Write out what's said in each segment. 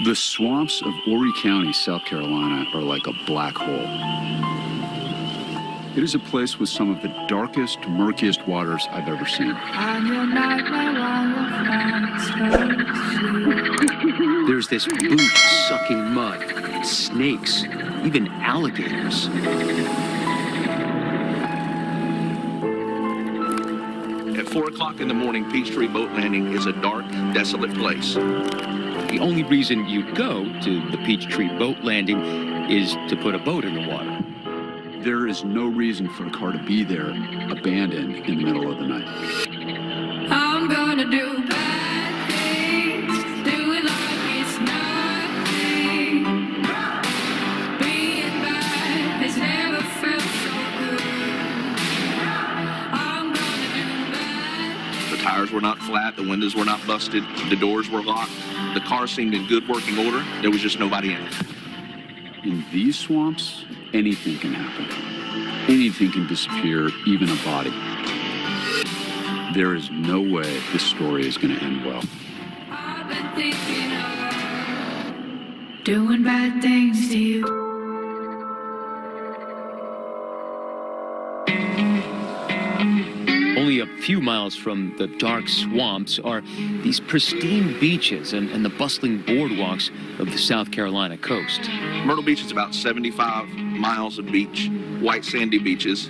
The swamps of Horry County, South Carolina, are like a black hole. It is a place with some of the darkest, murkiest waters I've ever seen. There's this boot-sucking mud, snakes, even alligators. At 4 o'clock in the morning, Peachtree Boat Landing is a dark, desolate place. The only reason you'd go to the Peachtree Boat Landing is to put a boat in the water. There is no reason for a car to be there, abandoned in the middle of the night. I'm gonna do bad things, do it like it's nothing. Being bad has never felt so good. I'm gonna do bad. The tires were not flat, the windows were not busted, the doors were locked. The car seemed in good working order. There was just nobody in it. In these swamps, anything can happen. Anything can disappear, even a body. There is no way this story is going to end well. I've been thinking of doing bad things to you. Only a few miles from the dark swamps are these pristine beaches and the bustling boardwalks of the South Carolina coast. Myrtle Beach is about 75 miles of beach, white sandy beaches,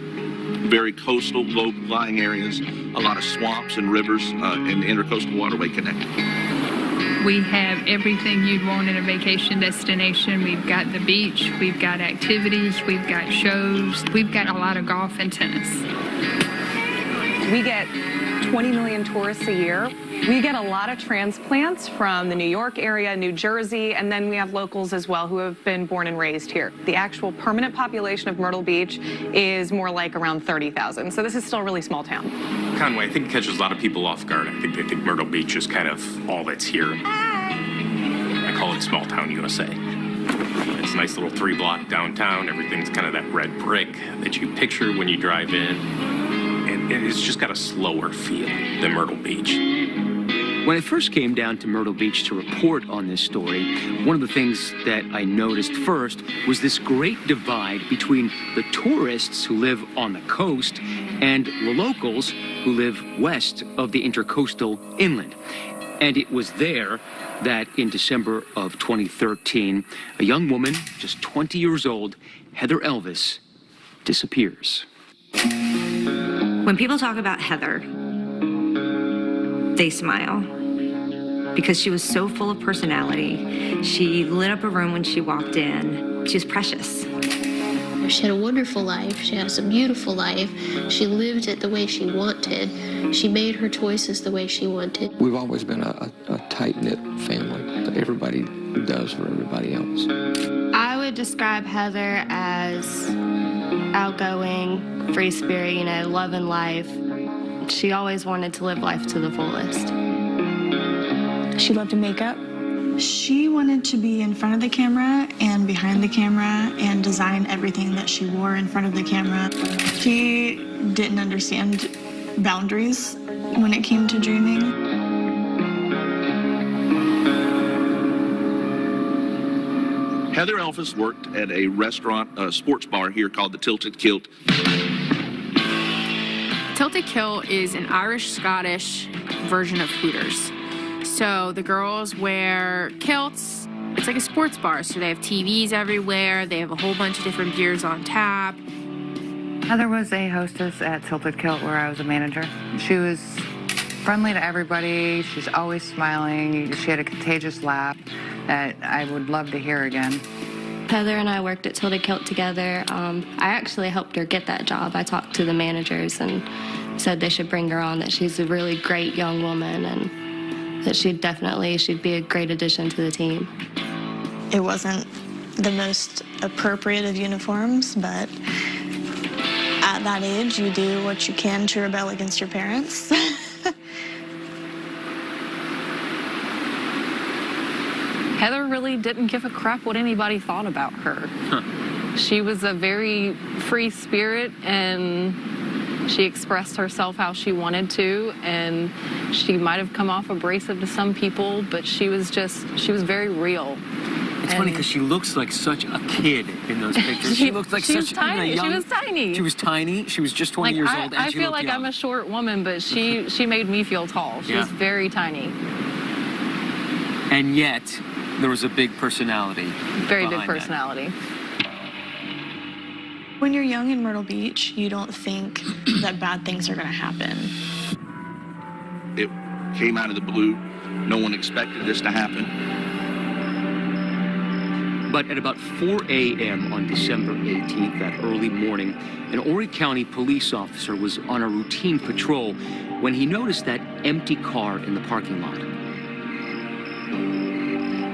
very coastal, low-lying areas, a lot of swamps and rivers, and the intercoastal waterway connected. We have everything you'd want in a vacation destination. We've got the beach, we've got activities, we've got shows, we've got a lot of golf and tennis. We get 20 million tourists a year. We get a lot of transplants from the New York area, New Jersey, and then we have locals as well who have been born and raised here. The actual permanent population of Myrtle Beach is more like around 30,000, so this is still a really small town. Conway, I think it catches a lot of people off guard. I think they think Myrtle Beach is kind of all that's here. I call it small town USA. It's a nice little 3-block downtown. Everything's kind of that red brick that you picture when you drive in. And it's just got a slower feel than Myrtle Beach. When I first came down to Myrtle Beach to report on this story, one of the things that I noticed first was this great divide between the tourists who live on the coast and the locals who live west of the intercoastal inland. And it was there that in December of 2013, a young woman, just 20 years old, Heather Elvis, disappears. When people talk about Heather, they smile because she was so full of personality. She lit up a room when she walked in. She was precious. She had a wonderful life. She has a beautiful life. She lived it the way she wanted. She made her choices the way she wanted. We've always been a tight-knit family that everybody does for everybody else. I would describe Heather as outgoing, free spirit, loving life. She always wanted to live life to the fullest. She loved makeup. She wanted to be in front of the camera and behind the camera and design everything that she wore in front of the camera. She didn't understand boundaries when it came to dreaming. Heather Elvis worked at a restaurant, a sports bar here called the Tilted Kilt. Tilted Kilt is an Irish-Scottish version of Hooters. So the girls wear kilts. It's like a sports bar, so they have TVs everywhere. They have a whole bunch of different beers on tap. Heather was a hostess at Tilted Kilt where I was a manager. She was friendly to everybody. She's always smiling. She had a contagious laugh that I would love to hear again. Heather and I worked at Tilted Kilt together. I actually helped her get that job. I talked to the managers and said they should bring her on, that she's a really great young woman and that she'd be a great addition to the team. It wasn't the most appropriate of uniforms, but at that age, you do what you can to rebel against your parents. Heather really didn't give a crap what anybody thought about her. She was a very free spirit and She expressed herself how she wanted to, and she might have come off abrasive to some people, but she was very real. It's funny because she looks like such a kid in those pictures. She looked like such tiny. a young... She was tiny. She was tiny. She was just 20 years old. And I she feel looked like young. I'm a short woman, but she made me feel tall. She was very tiny. And yet, there was a big personality. Very big personality. When you're young in Myrtle Beach, you don't think that bad things are going to happen. It came out of the blue. No one expected this to happen. But at about 4 a.m. on December 18th, that early morning, an Horry County police officer was on a routine patrol when he noticed that empty car in the parking lot.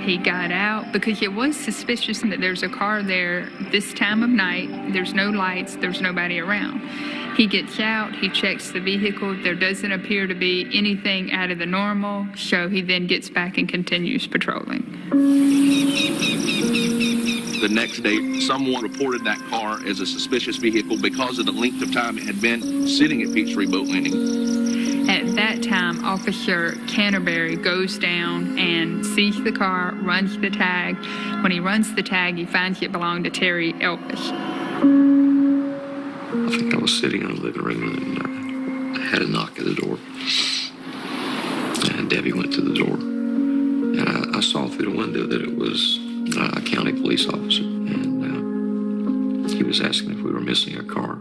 He got out because it was suspicious that there's a car there this time of night. There's no lights, there's nobody around. He gets out, he checks the vehicle. There doesn't appear to be anything out of the normal, so he then gets back and continues patrolling. The next day, someone reported that car as a suspicious vehicle because of the length of time it had been sitting at Peachtree Boat Landing. At that time, Officer Canterbury goes down and sees the car, runs the tag. When he runs the tag, he finds it belonged to Terry Elvis. I think I was sitting in the living room and I had a knock at the door. And Debbie went to the door. And I saw through the window that it was a county police officer. And he was asking if we were missing a car.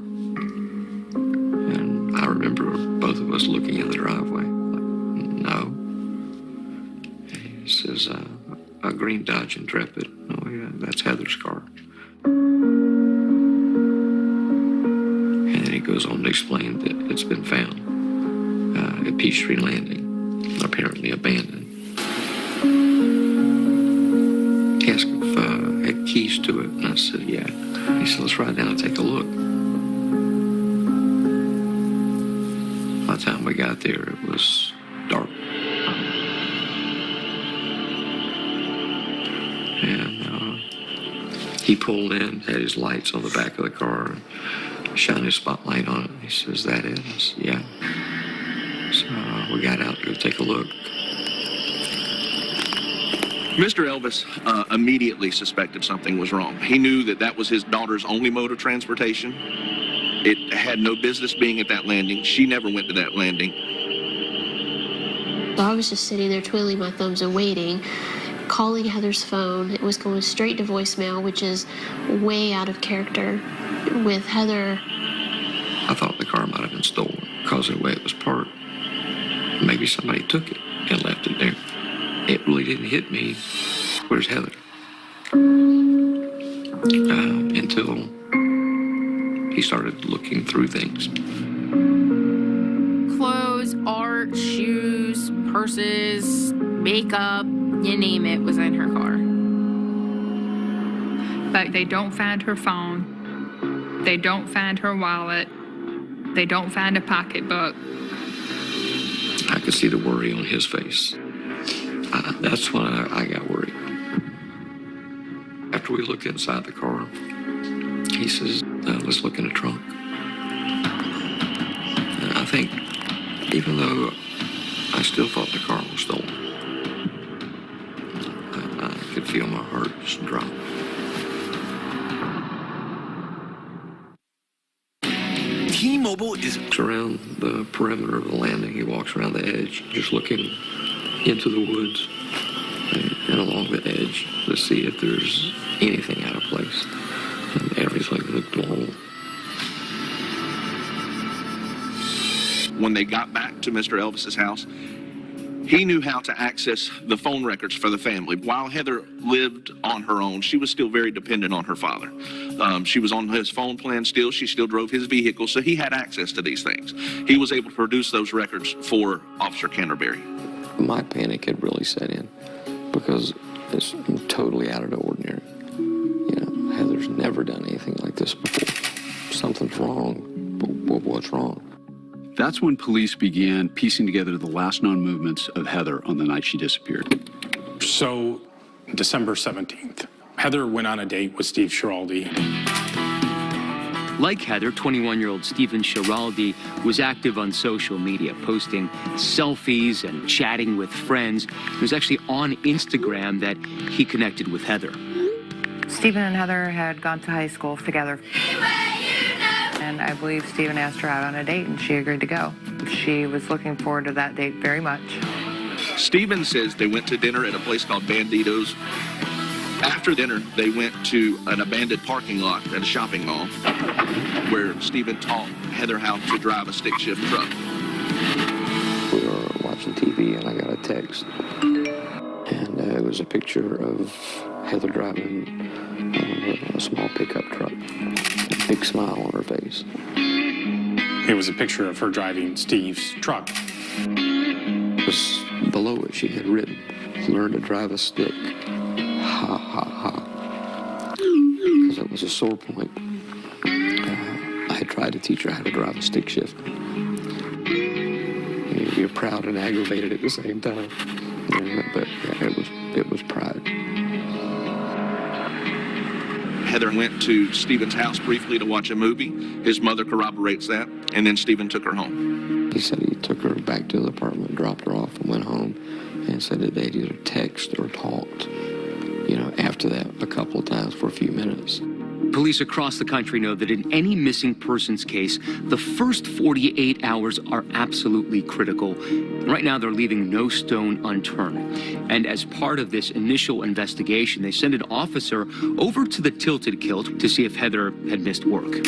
And I remember both of us looking in the driveway. Like, no. And he says, a green Dodge Intrepid. Oh, yeah, that's Heather's car. And then he goes on to explain that it's been found at Peachtree Landing, apparently abandoned. He asked if I had keys to it, and I said, yeah. He said, let's ride down and take a look. By the time we got there, it was dark. And he pulled in, had his lights on the back of the car, and shined his spotlight on it. He says, that it? I said, yeah. So we got out to go take a look. Mr. Elvis immediately suspected something was wrong. He knew that that was his daughter's only mode of transportation. It had no business being at that landing. She never went to that landing. I was just sitting there twiddling my thumbs and waiting, calling Heather's phone. It was going straight to voicemail, which is way out of character with Heather. I thought the car might have been stolen because of the way it was parked. Maybe somebody took it and left it there. It really didn't hit me. Where's Heather? Until he started looking through things. Clothes, art, shoes, purses, makeup, you name it, was in her car. But they don't find her phone. They don't find her wallet. They don't find a pocketbook. I could see the worry on his face. That's when I got worried. After we looked inside the car, he says, let's look in the trunk. And I think, even though I still thought the car was stolen, I could feel my heart just drop. T-Mobile is around the perimeter of the landing. He walks around the edge, just looking into the woods and along the edge to see if there's anything out of place. And everything looked normal. When they got back to Mr. Elvis's house, he knew how to access the phone records for the family. While Heather lived on her own, she was still very dependent on her father. She was on his phone plan still. She still drove his vehicle, so he had access to these things. He was able to produce those records for Officer Canterbury. My panic had really set in because it's totally out of the ordinary. You know, Heather's never done anything like this before. Something's wrong, but what's wrong? That's when police began piecing together the last known movements of Heather on the night she disappeared. So, December 17th, Heather went on a date with Steve Schiraldi. Like Heather, 21-year-old Stephen Schiraldi was active on social media, posting selfies and chatting with friends. It was actually on Instagram that he connected with Heather. Stephen and Heather had gone to high school together. And I believe Stephen asked her out on a date, and she agreed to go. She was looking forward to that date very much. Stephen says they went to dinner at a place called Bandito's. After dinner, they went to an abandoned parking lot at a shopping mall where Stephen taught Heather how to drive a stick shift truck. We were watching TV and I got a text. And it was a picture of Heather driving a small pickup truck. A big smile on her face. It was a picture of her driving Steve's truck. Was below it, she had written, "Learn to drive a stick. Ha, ha, ha." Because it was a sore point. I had tried to teach her how to drive a stick shift. You're proud and aggravated at the same time. But yeah, it was pride. Heather went to Stephen's house briefly to watch a movie. His mother corroborates that, and then Stephen took her home. He said he took her back to the apartment, dropped her off, and went home, and said that they'd either text or talked, after that a couple of times for a few minutes. Police across the country know that in any missing persons case, the first 48 hours are absolutely critical. Right now, they're leaving no stone unturned. And as part of this initial investigation, they sent an officer over to the Tilted Kilt to see if Heather had missed work.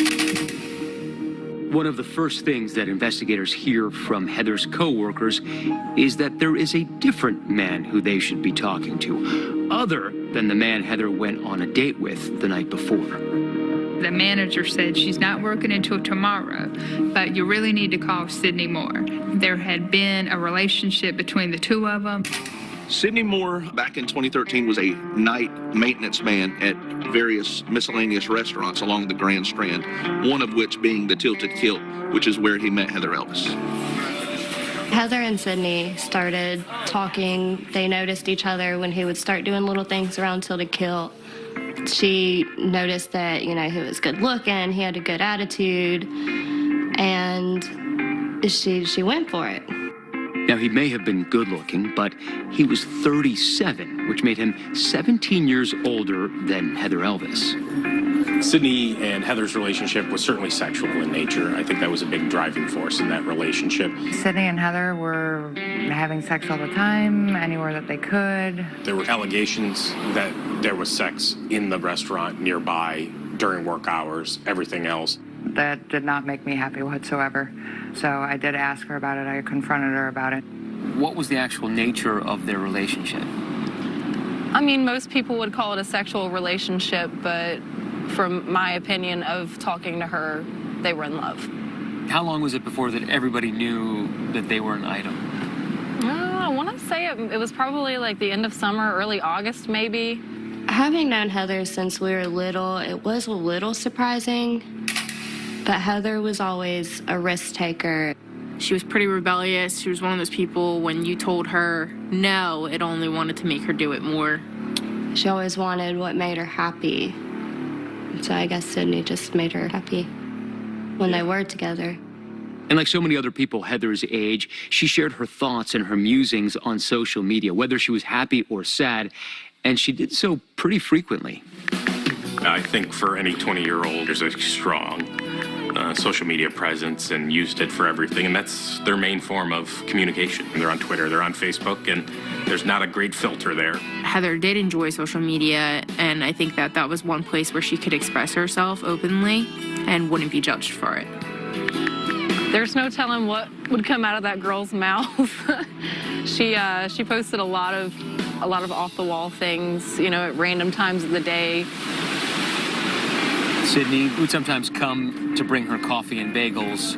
One of the first things that investigators hear from Heather's co-workers is that there is a different man who they should be talking to, other than the man Heather went on a date with the night before. The manager said she's not working until tomorrow, but you really need to call Sidney Moorer. There had been a relationship between the two of them. Sidney Moorer, back in 2013, was a night maintenance man at various miscellaneous restaurants along the Grand Strand, one of which being the Tilted Kilt, which is where he met Heather Elvis. Heather and Sidney started talking. They noticed each other when he would start doing little things around Tilted Kilt. She noticed that, he was good looking, he had a good attitude, and she went for it. Now, he may have been good looking, but he was 37, which made him 17 years older than Heather Elvis. Sidney and Heather's relationship was certainly sexual in nature. I think that was a big driving force in that relationship. Sidney and Heather were having sex all the time, anywhere that they could. There were allegations that there was sex in the restaurant nearby during work hours, everything else. That did not make me happy whatsoever. So I did ask her about it. I confronted her about it. What was the actual nature of their relationship? I mean, most people would call it a sexual relationship, but from my opinion of talking to her, they were in love. How long was it before that everybody knew that they were an item? I want to say it was probably like the end of summer, early August maybe. Having known Heather since we were little, it was a little surprising, but Heather was always a risk taker. She was pretty rebellious. She was one of those people, when you told her no, it only wanted to make her do it more. She always wanted what made her happy. So I guess Sidney just made her happy when they were together. And like so many other people Heather's age, she shared her thoughts and her musings on social media, whether she was happy or sad, and she did so pretty frequently. I think for any 20-year-old, there's a strong social media presence and used it for everything, and that's their main form of communication. They're on Twitter, they're on Facebook, and there's not a great filter there. Heather did enjoy social media, and I think that was one place where she could express herself openly and wouldn't be judged for it. There's no telling what would come out of that girl's mouth. She posted a lot of off-the-wall things, at random times of the day. Sidney would sometimes come to bring her coffee and bagels,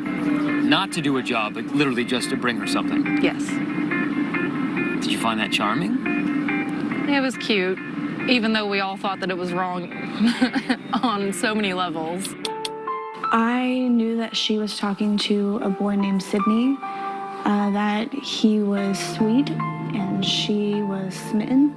not to do a job, but literally just to bring her something. Yes. Did you find that charming? It was cute, even though we all thought that it was wrong on so many levels. I knew that she was talking to a boy named Sidney, that he was sweet and she was smitten.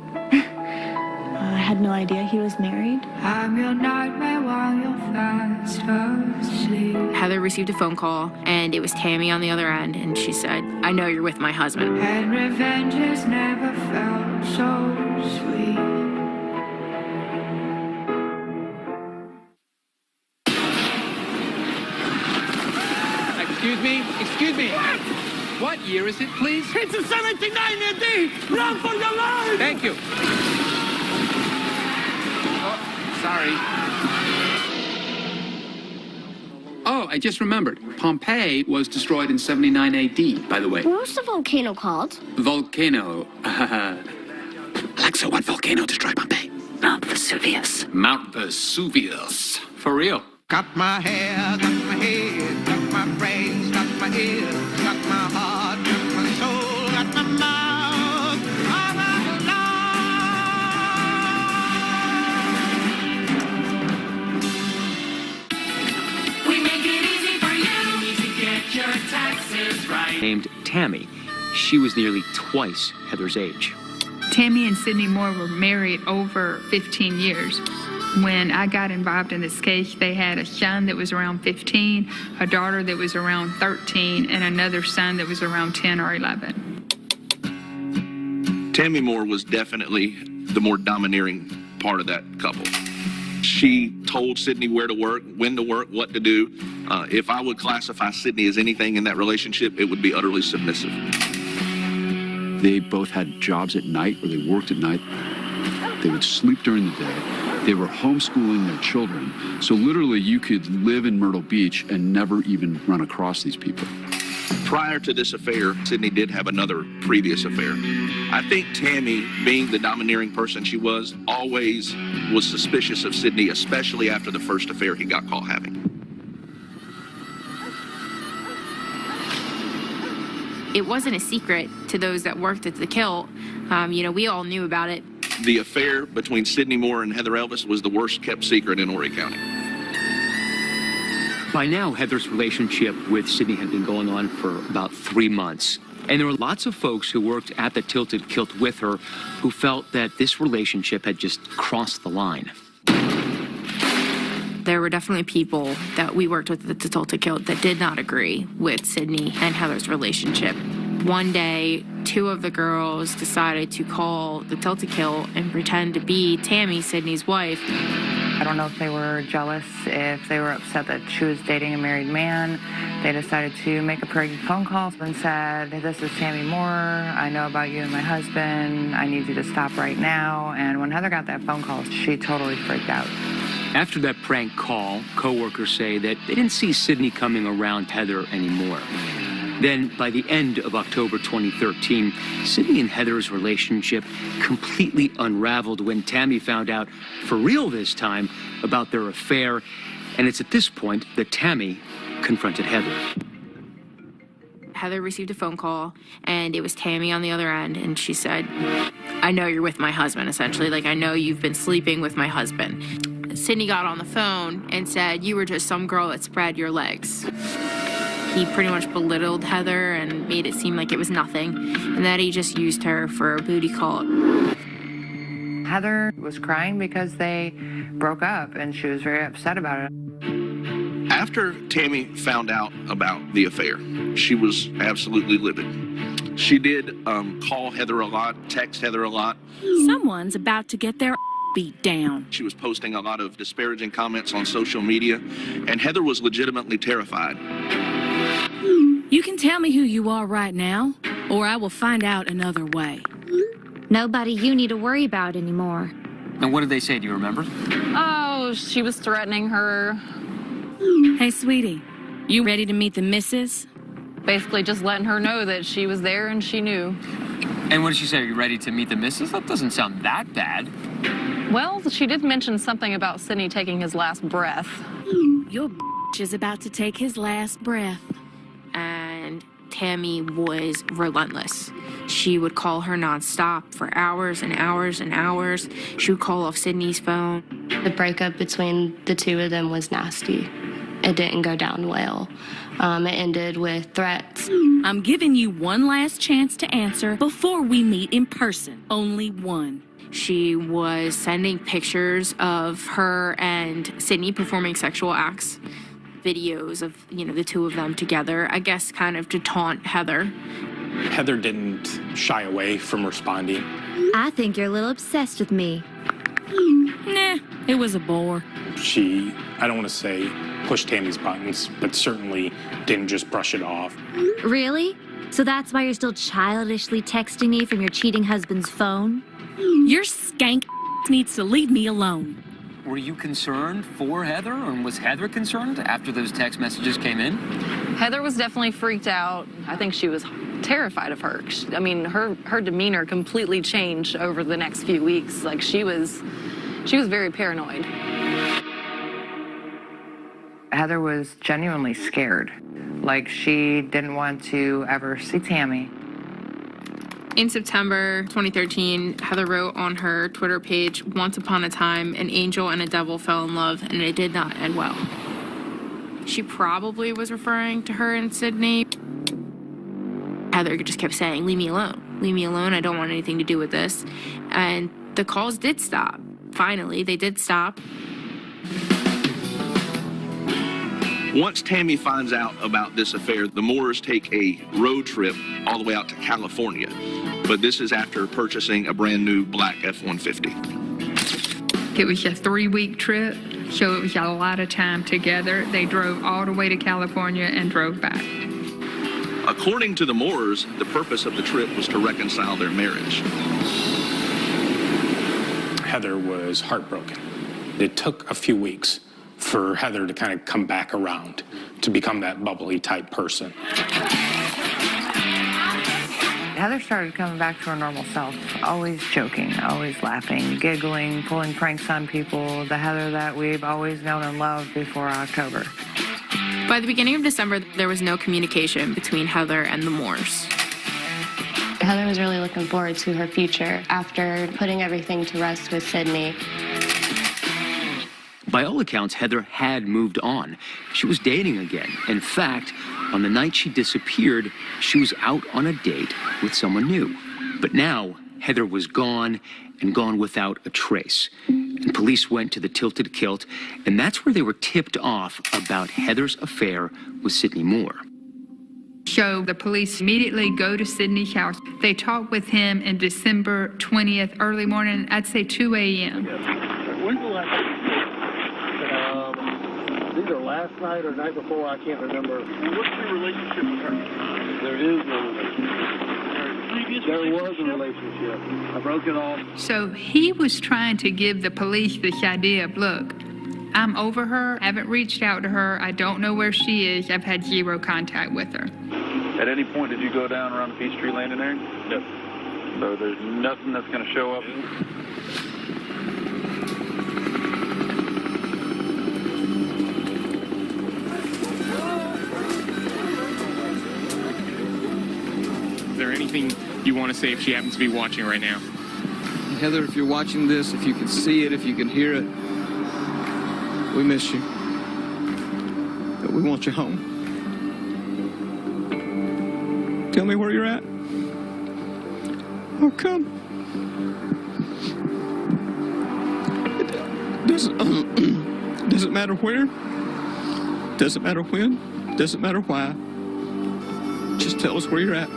had no idea he was married. I'm your nightmare while you're fast asleep. Heather received a phone call, and it was Tammy on the other end, and she said, "I know you're with my husband." And revenge has never felt so sweet. Excuse me. What year is it, please? It's a 79 indeed! Run for your life! Thank you. Oh, sorry. Oh, I just remembered. Pompeii was destroyed in 79 AD, by the way. What was the volcano called? Volcano. Alexa, what volcano destroyed Pompeii? Mount Vesuvius. Mount Vesuvius. For real. Got my hair, got my head, got my brains, got my ears, got my heart, got my soul, got my mouth. I'm out of love. We make it easy for you to get your taxes right. Named Tammy. She was nearly twice Heather's age. Tammy and Sidney Moorer were married over 15 years. When I got involved in this case, they had a son that was around 15, a daughter that was around 13, and another son that was around 10 or 11. Tammy Moorer was definitely the more domineering part of that couple. She told Sidney where to work, when to work, what to do. If I would classify Sidney as anything in that relationship, it would be utterly submissive. They both had jobs at night, or they worked at night. They would sleep during the day. They were homeschooling their children. So literally you could live in Myrtle Beach and never even run across these people. Prior to this affair, Sidney did have another previous affair. I think Tammy, being the domineering person she was, always was suspicious of Sidney, especially after the first affair he got caught having. It wasn't a secret to those that worked at the kilt. We all knew about it. The affair between Sidney Moorer and Heather Elvis was the worst kept secret in Horry County. By now, Heather's relationship with Sidney had been going on for about 3 months. And there were lots of folks who worked at the Tilted Kilt with her who felt that this relationship had just crossed the line. There were definitely people that we worked with at the Tilted Kilt that did not agree with Sidney and Heather's relationship. One day, 2 of the girls decided to call the Tilted Kilt and pretend to be Tammy, Sidney's wife. I don't know if they were jealous, if they were upset that she was dating a married man. They decided to make a prank phone call and said, "This is Tammy Moorer. I know about you and my husband. I need you to stop right now." And when Heather got that phone call, she totally freaked out. After that prank call, co-workers say that they didn't see Sidney coming around Heather anymore. Then, by the end of October 2013, Sidney and Heather's relationship completely unraveled when Tammy found out, for real this time, about their affair. And it's at this point that Tammy confronted Heather. Heather received a phone call, and it was Tammy on the other end, and she said, "I know you're with my husband," essentially. Like, "I know you've been sleeping with my husband." Sidney got on the phone and said, "You were just some girl that spread your legs." He pretty much belittled Heather and made it seem like it was nothing, and that he just used her for a booty call. Heather was crying because they broke up, and she was very upset about it. After Tammy found out about the affair, she was absolutely livid. She did call Heather a lot, text Heather a lot. Someone's about to get their beat down. She was posting a lot of disparaging comments on social media, and Heather was legitimately terrified. You can tell me who you are right now, or I will find out another way. Nobody you need to worry about anymore. And what did they say? Do you remember? Oh, she was threatening her. Hey, sweetie, you ready to meet the missus? Basically just letting her know that she was there and she knew. And what did she say? Are you ready to meet the missus? That doesn't sound that bad. Well, she did mention something about Sidney taking his last breath. Your is about to take his last breath. And Tammy was relentless. She would call her nonstop for hours and hours and hours. She would call off Sidney's phone. The breakup between the two of them was nasty. It didn't go down well. It ended with threats. I'm giving you one last chance to answer before we meet in person. Only one. She was sending pictures of her and Sidney performing sexual acts, videos of, the two of them together, I guess kind of to taunt Heather. Heather didn't shy away from responding. I think you're a little obsessed with me. Nah, it was a bore. She, I don't want to say pushed Tammy's buttons, but certainly didn't just brush it off. Really? So that's why you're still childishly texting me from your cheating husband's phone? Your skank needs to leave me alone. Were you concerned for Heather, and was Heather concerned after those text messages came in? Heather was definitely freaked out. I think she was terrified of her. I mean, her demeanor completely changed over the next few weeks. Like, she was very paranoid. Heather was genuinely scared. Like, she didn't want to ever see Tammy. In September 2013, Heather wrote on her Twitter page, "Once upon a time, an angel and a devil fell in love, and it did not end well." She probably was referring to her and Sidney. Heather just kept saying, "Leave me alone. Leave me alone. I don't want anything to do with this." And the calls did stop. Finally, they did stop. Once Tammy finds out about this affair, the Moorers take a road trip all the way out to California. But this is after purchasing a brand new black F-150. It was a 3-week trip, so it was a lot of time together. They drove all the way to California and drove back. According to the Moorers, the purpose of the trip was to reconcile their marriage. Heather was heartbroken. It took a few weeks for Heather to kind of come back around, to become that bubbly type person. Heather started coming back to her normal self, always joking, always laughing, giggling, pulling pranks on people, the Heather that we've always known and loved before October. By the beginning of December, there was no communication between Heather and the Moores. Heather was really looking forward to her future after putting everything to rest with Sidney. By all accounts, Heather had moved on. She was dating again. In fact, on the night she disappeared, she was out on a date with someone new. But now, Heather was gone, and gone without a trace. And police went to the Tilted Kilt, and that's where they were tipped off about Heather's affair with Sidney Moorer. So the police immediately go to Sidney's house. They talk with him in December 20th, early morning, I'd say 2 a.m. When's the last either last night or night before, I can't remember. What's your relationship with her? There is no relationship. There was a relationship. I broke it off. So he was trying to give the police this idea of, look, I'm over her, I haven't reached out to her, I don't know where she is, I've had zero contact with her. At any point, did you go down around the Peachtree Landing area? No. So there's nothing that's going to show up? Is there anything you want to say if she happens to be watching right now? Heather, if you're watching this, if you can see it, if you can hear it, we miss you. But we want you home. Tell me where you're at. I'll come. Doesn't matter where. Doesn't matter when. Doesn't matter why. Just tell us where you're at.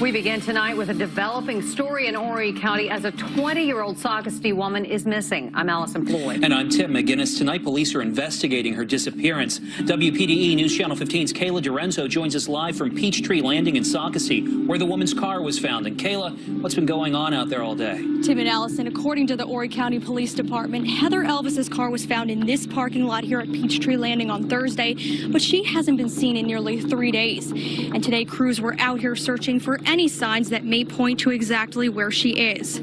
We begin tonight with a developing story in Horry County as a 20-year-old Sockasty woman is missing. I'm Allison Floyd. And I'm Tim McGinnis. Tonight, police are investigating her disappearance. WPDE News Channel 15's Kayla Dorenzo joins us live from Peachtree Landing in Sockasty, where the woman's car was found. And Kayla, what's been going on out there all day? Tim and Allison, according to the Horry County Police Department, Heather Elvis's car was found in this parking lot here at Peachtree Landing on Thursday, but she hasn't been seen in nearly 3 days. And today, crews were out here searching for any signs that may point to exactly where she is.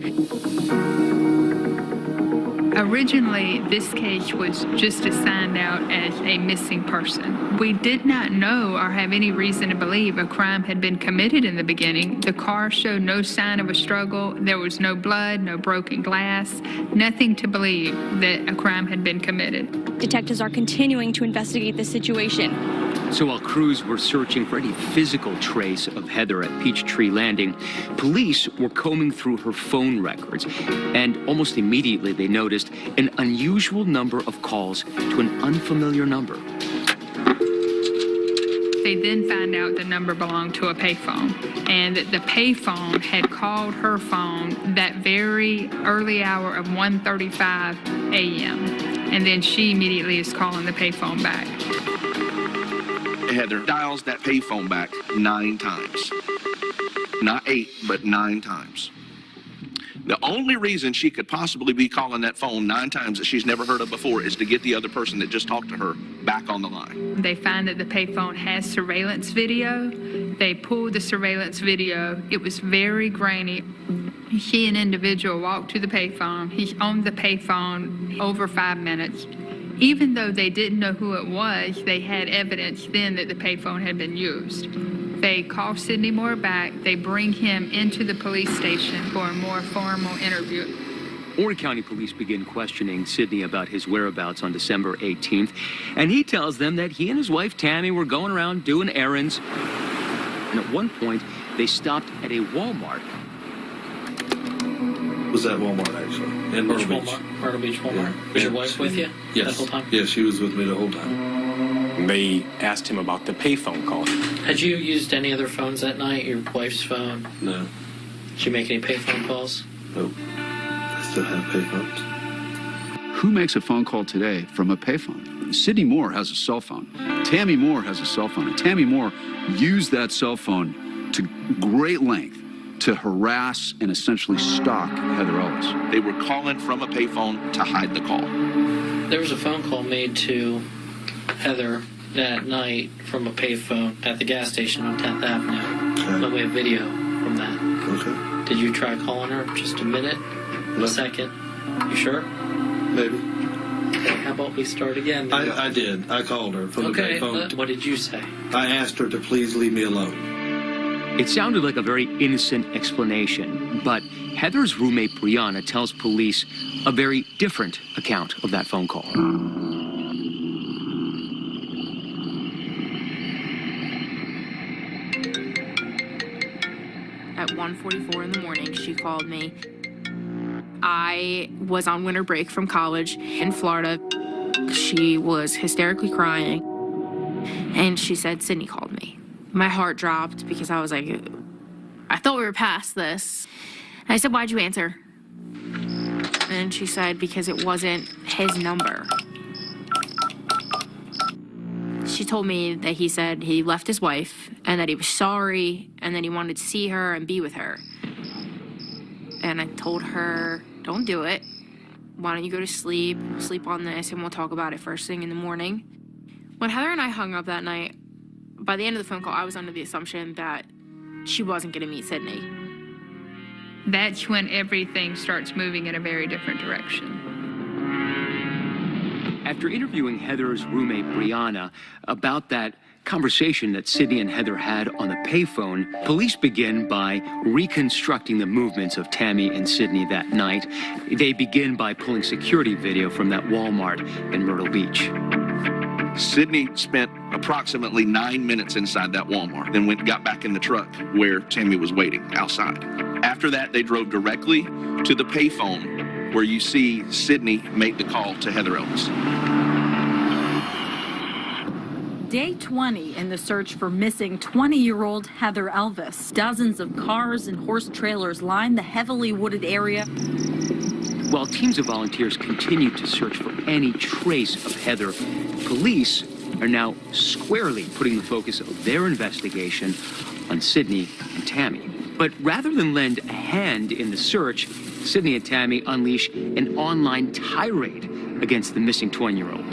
Originally, this case was just assigned out as a missing person. We did not know or have any reason to believe a crime had been committed in the beginning. The car showed no sign of a struggle. There was no blood, no broken glass, nothing to believe that a crime had been committed. Detectives are continuing to investigate the situation. So while crews were searching for any physical trace of Heather at Peachtree Landing, police were combing through her phone records, and almost immediately they noticed an unusual number of calls to an unfamiliar number. They then find out the number belonged to a payphone, and that the payphone had called her phone that very early hour of 1:35 a.m. And then she immediately is calling the payphone back. Heather dials that payphone back 9 times. Not 8, but 9 times. The only reason she could possibly be calling that phone 9 times that she's never heard of before is to get the other person that just talked to her back on the line. They find that the payphone has surveillance video. They pulled the surveillance video. It was very grainy. She, an individual, walked to the payphone. He owned the payphone over 5 minutes. Even though they didn't know who it was, they had evidence then that the payphone had been used. They call Sidney Moorer back. They bring him into the police station for a more formal interview. Horry County Police begin questioning Sidney about his whereabouts on December 18th, and he tells them that he and his wife Tammy were going around doing errands. And at one point, they stopped at a Walmart. Was that Walmart, actually? In Myrtle Beach. Myrtle Beach Walmart. Yeah. Was your wife with you Yes. that whole time? Yes, she was with me the whole time. They asked him about the payphone call. Had you used any other phones that night? Your wife's phone? No. Did you make any payphone calls? Nope. I still have payphones. Who makes a phone call today from a payphone? Sidney Moorer has a cell phone. Tammy Moorer has a cell phone. And Tammy Moorer used that cell phone to great length to harass and essentially stalk Heather Elvis. They were calling from a payphone to hide the call. There was a phone call made to Heather that night from a payphone at the gas station on 10th Avenue. Okay. But we have video from that. Okay. Did you try calling her just a minute? No. A second? You sure? Maybe. Okay, how about we start again? I did. I called her from the payphone. What did you say? I asked her to please leave me alone. It sounded like a very innocent explanation, but Heather's roommate Brianna tells police a very different account of that phone call. At 1:44 in the morning, she called me. I was on winter break from college in Florida. She was hysterically crying, and she said, Sidney called me. My heart dropped because I was like, I thought we were past this. And I said, why'd you answer? And she said, because it wasn't his number. She told me that he said he left his wife and that he was sorry and that he wanted to see her and be with her. And I told her, don't do it. Why don't you go to sleep on this, and we'll talk about it first thing in the morning. When Heather and I hung up that night, by the end of the phone call, I was under the assumption that she wasn't going to meet Sidney. That's when everything starts moving in a very different direction. After interviewing Heather's roommate Brianna about that conversation that Sidney and Heather had on the payphone, police begin by reconstructing the movements of Tammy and Sidney that night. They begin by pulling security video from that Walmart in Myrtle Beach. Sidney spent approximately 9 minutes inside that Walmart, then got back in the truck where Tammy was waiting outside. After that, they drove directly to the payphone where you see Sidney make the call to Heather Elvis. Day 20 in the search for missing 20-year-old Heather Elvis. Dozens of cars and horse trailers line the heavily wooded area. While teams of volunteers continue to search for any trace of Heather, police are now squarely putting the focus of their investigation on Sidney and Tammy. But rather than lend a hand in the search, Sidney and Tammy unleash an online tirade against the missing 20-year-old.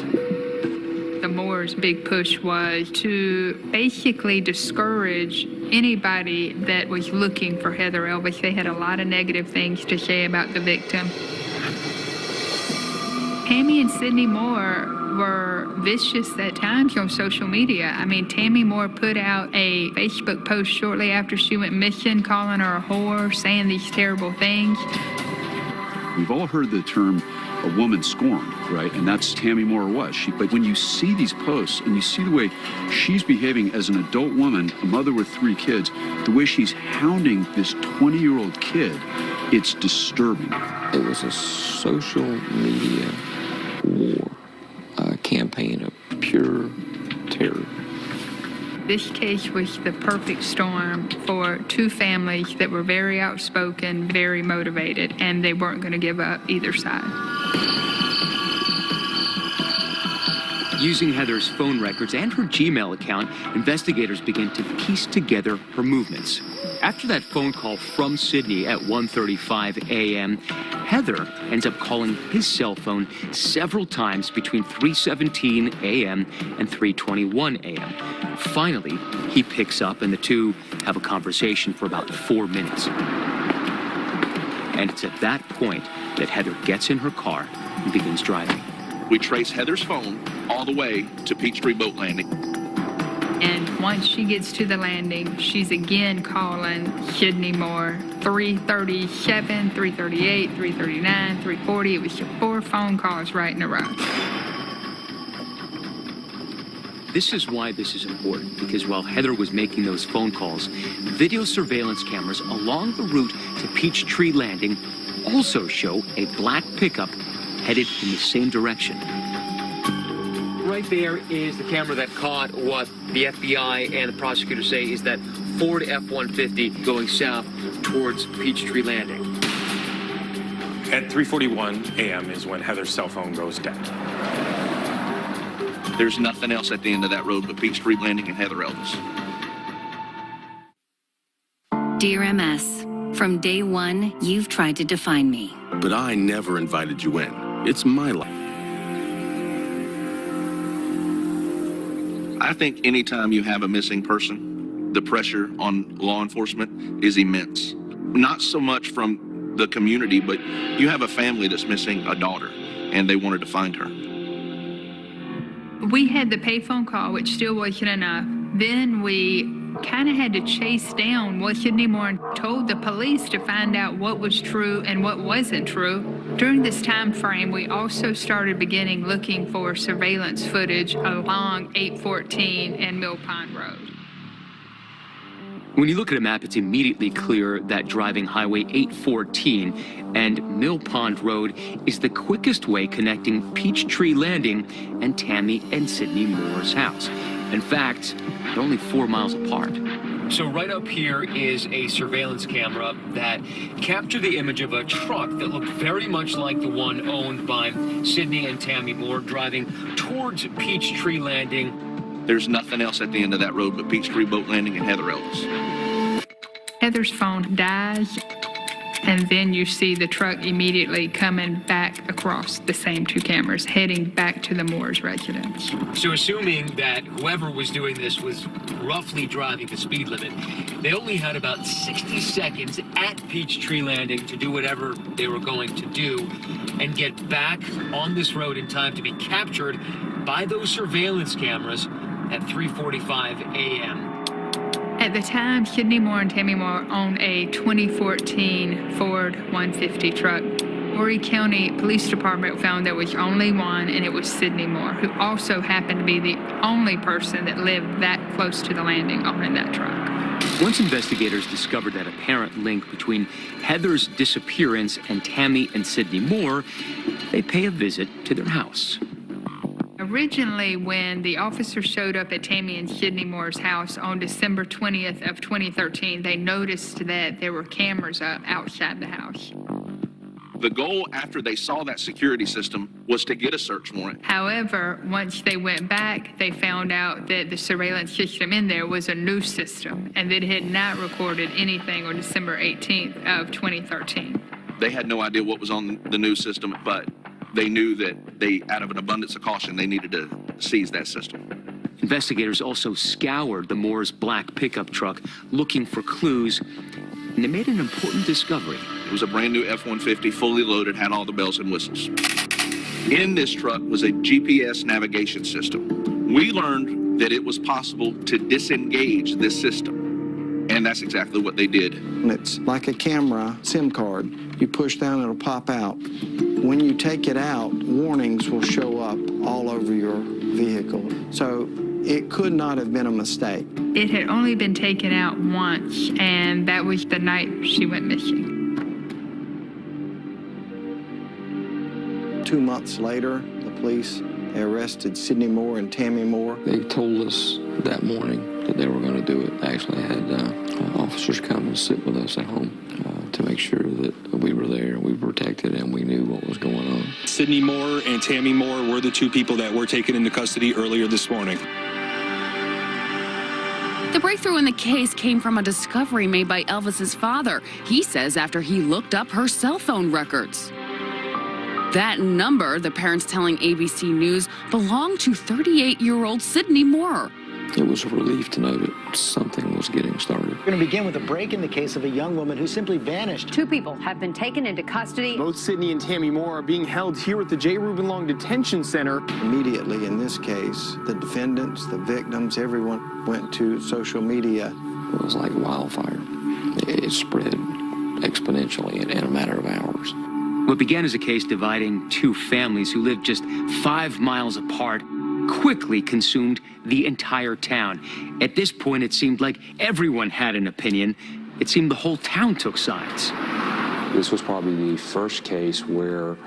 The Moorer's big push was to basically discourage anybody that was looking for Heather Elvis. They had a lot of negative things to say about the victim. Tammy and Sidney Moorer were vicious at times on social media. I mean, Tammy Moorer put out a Facebook post shortly after she went missing, calling her a whore, saying these terrible things. We've all heard the term a woman scorned, right? And that's Tammy Moorer was. But when you see these posts and you see the way she's behaving as an adult woman, a mother with 3 kids, the way she's hounding this 20-year-old kid, it's disturbing. It was a social media war, a campaign of pure terror. This case was the perfect storm for 2 families that were very outspoken, very motivated, and they weren't going to give up either side. Using Heather's phone records and her Gmail account, investigators began to piece together her movements. After that phone call from Sidney at 1:35 a.m., Heather ends up calling his cell phone several times between 3:17 a.m. and 3:21 a.m. Finally, he picks up and the two have a conversation for about 4 minutes. And it's at that point that Heather gets in her car and begins driving. We trace Heather's phone all the way to Peachtree Boat Landing. And once she gets to the landing, she's again calling Sidney Moorer. 3:37, 3:38, 3:39, 3:40. It was 4 phone calls right in a row. This is why this is important, because while Heather was making those phone calls, video surveillance cameras along the route to Peachtree Landing also show a black pickup headed in the same direction. Right there is the camera that caught what the FBI and the prosecutors say is that Ford F-150 going south towards Peachtree Landing. At 3:41 a.m. is when Heather's cell phone goes dead. There's nothing else at the end of that road but Peachtree Landing and Heather Elvis. Dear MS, from day one, you've tried to define me. But I never invited you in. It's my life. I think anytime you have a missing person, the pressure on law enforcement is immense. Not so much from the community, but you have a family that's missing a daughter, and they wanted to find her. We had the payphone call, which still wasn't enough. Then we kind of had to chase down what Sidney Moorer told the police to find out what was true and what wasn't true. During this time frame, we also started beginning looking for surveillance footage along 814 and Mill Pond Road. When you look at a map, it's immediately clear that driving Highway 814 and Mill Pond Road is the quickest way connecting Peachtree Landing and Tammy and Sidney Moorer's house. In fact, they're only 4 miles apart. So right up here is a surveillance camera that captured the image of a truck that looked very much like the one owned by Sidney and Tammy Moorer driving towards Peachtree Landing. There's nothing else at the end of that road but Peachtree Boat Landing and Heather Elvis. Heather's phone dies, and then you see the truck immediately coming back across the same 2 cameras, heading back to the Moore's residence. So assuming that whoever was doing this was roughly driving the speed limit, they only had about 60 seconds at Peachtree Landing to do whatever they were going to do and get back on this road in time to be captured by those surveillance cameras at 3:45 a.m. At the time, Sidney Moorer and Tammy Moorer owned a 2014 Ford 150 truck. Horry County Police Department found there was only one, and it was Sidney Moorer, who also happened to be the only person that lived that close to the landing owning that truck. Once investigators discovered that apparent link between Heather's disappearance and Tammy and Sidney Moorer, they pay a visit to their house. Originally, when the officers showed up at Tammy and Sidney Moorer's house on December 20th of 2013, they noticed that there were cameras up outside the house. The goal after they saw that security system was to get a search warrant. However, once they went back, they found out that the surveillance system in there was a new system and that it had not recorded anything on December 18th of 2013. They had no idea what was on the new system, but they knew that out of an abundance of caution, they needed to seize that system. Investigators also scoured the Moore's black pickup truck looking for clues, and they made an important discovery. It was a brand new F-150, fully loaded, had all the bells and whistles. In this truck was a GPS navigation system. We learned that it was possible to disengage this system, and that's exactly what they did. It's like a camera SIM card. You push down, it'll pop out. When you take it out, warnings will show up all over your vehicle. So it could not have been a mistake. It had only been taken out once, and that was the night she went missing. 2 months later, the police arrested Sidney Moorer and Tammy Moorer. They told us that morning that they were going to do it. They actually had officers come and sit with us at home to make sure that we were there, we were protected, and we knew what was going on. Sidney Moorer and Tammy Moorer were the two people that were taken into custody earlier this morning. The breakthrough in the case came from a discovery made by Elvis's father. He says after he looked up her cell phone records. That number, the parents telling ABC News, belonged to 38-year-old Sidney Moorer. It was a relief to know that something was getting started. We're going to begin with a break in the case of a young woman who simply vanished. 2 people have been taken into custody. Both Sidney and Tammy Moorer are being held here at the J. Reuben Long Detention Center. Immediately in this case, the defendants, the victims, everyone went to social media. It was like wildfire. It spread exponentially in a matter of hours. What began as a case dividing two families who lived just 5 miles apart quickly consumed the entire town. At this point, it seemed like everyone had an opinion. It seemed the whole town took sides. This was probably the first case where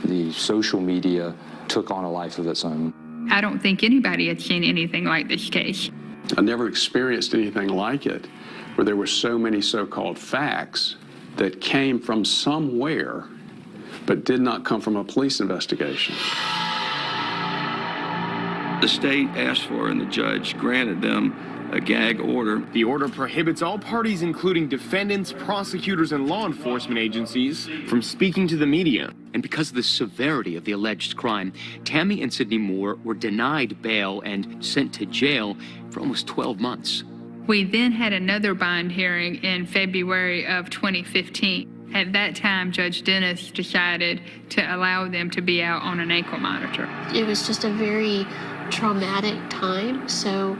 the social media took on a life of its own. I don't think anybody had seen anything like this case. I never experienced anything like it, where there were so many so-called facts that came from somewhere, but did not come from a police investigation. The state asked for and the judge granted them a gag order. The order prohibits all parties, including defendants, prosecutors, and law enforcement agencies, from speaking to the media. And because of the severity of the alleged crime, Tammy and Sidney Moorer were denied bail and sent to jail for almost 12 months. We then had another bond hearing in February of 2015. At that time, Judge Dennis decided to allow them to be out on an ankle monitor. It was just a very traumatic time, so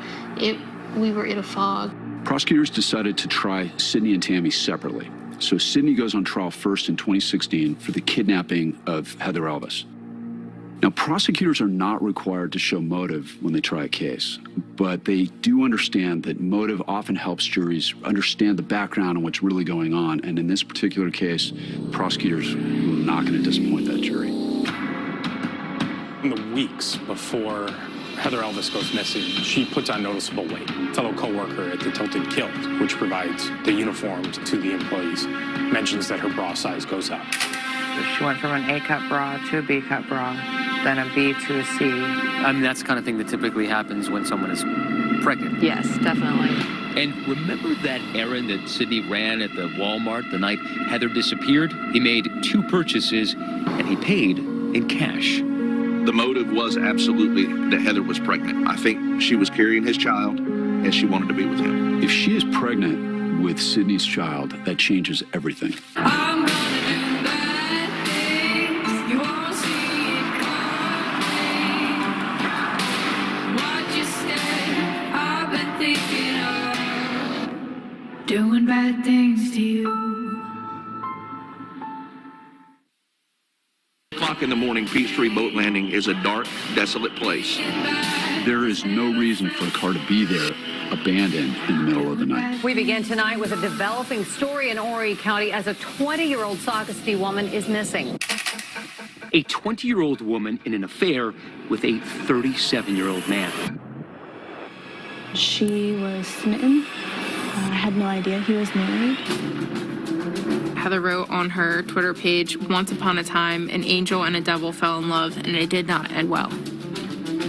we were in a fog. Prosecutors decided to try Sidney and Tammy separately. So Sidney goes on trial first in 2016 for the kidnapping of Heather Elvis. Now, prosecutors are not required to show motive when they try a case, but they do understand that motive often helps juries understand the background and what's really going on. And in this particular case, prosecutors were not going to disappoint that jury. In the weeks before Heather Elvis goes missing, she puts on noticeable weight. A fellow co-worker at the Tilted Kilt, which provides the uniforms to the employees, mentions that her bra size goes up. She went from an A-cup bra to a B-cup bra, then a B to a C. I mean, that's the kind of thing that typically happens when someone is pregnant. Yes, definitely. And remember that errand that Sidney ran at the Walmart the night Heather disappeared? He made 2 purchases, and he paid in cash. The motive was absolutely that Heather was pregnant. I think she was carrying his child, and she wanted to be with him. If she is pregnant with Sidney's child, that changes everything. Doing bad things to you. 8:00 in the morning, Peachtree Boat Landing is a dark, desolate place. There is no reason for a car to be there, abandoned in the middle of the night. We begin tonight with a developing story in Horry County as a 20-year-old Sockasty woman is missing. A 20-year-old woman in an affair with a 37-year-old man. She was smitten. I had no idea he was married. Heather wrote on her Twitter page, "Once upon a time, an angel and a devil fell in love, and it did not end well."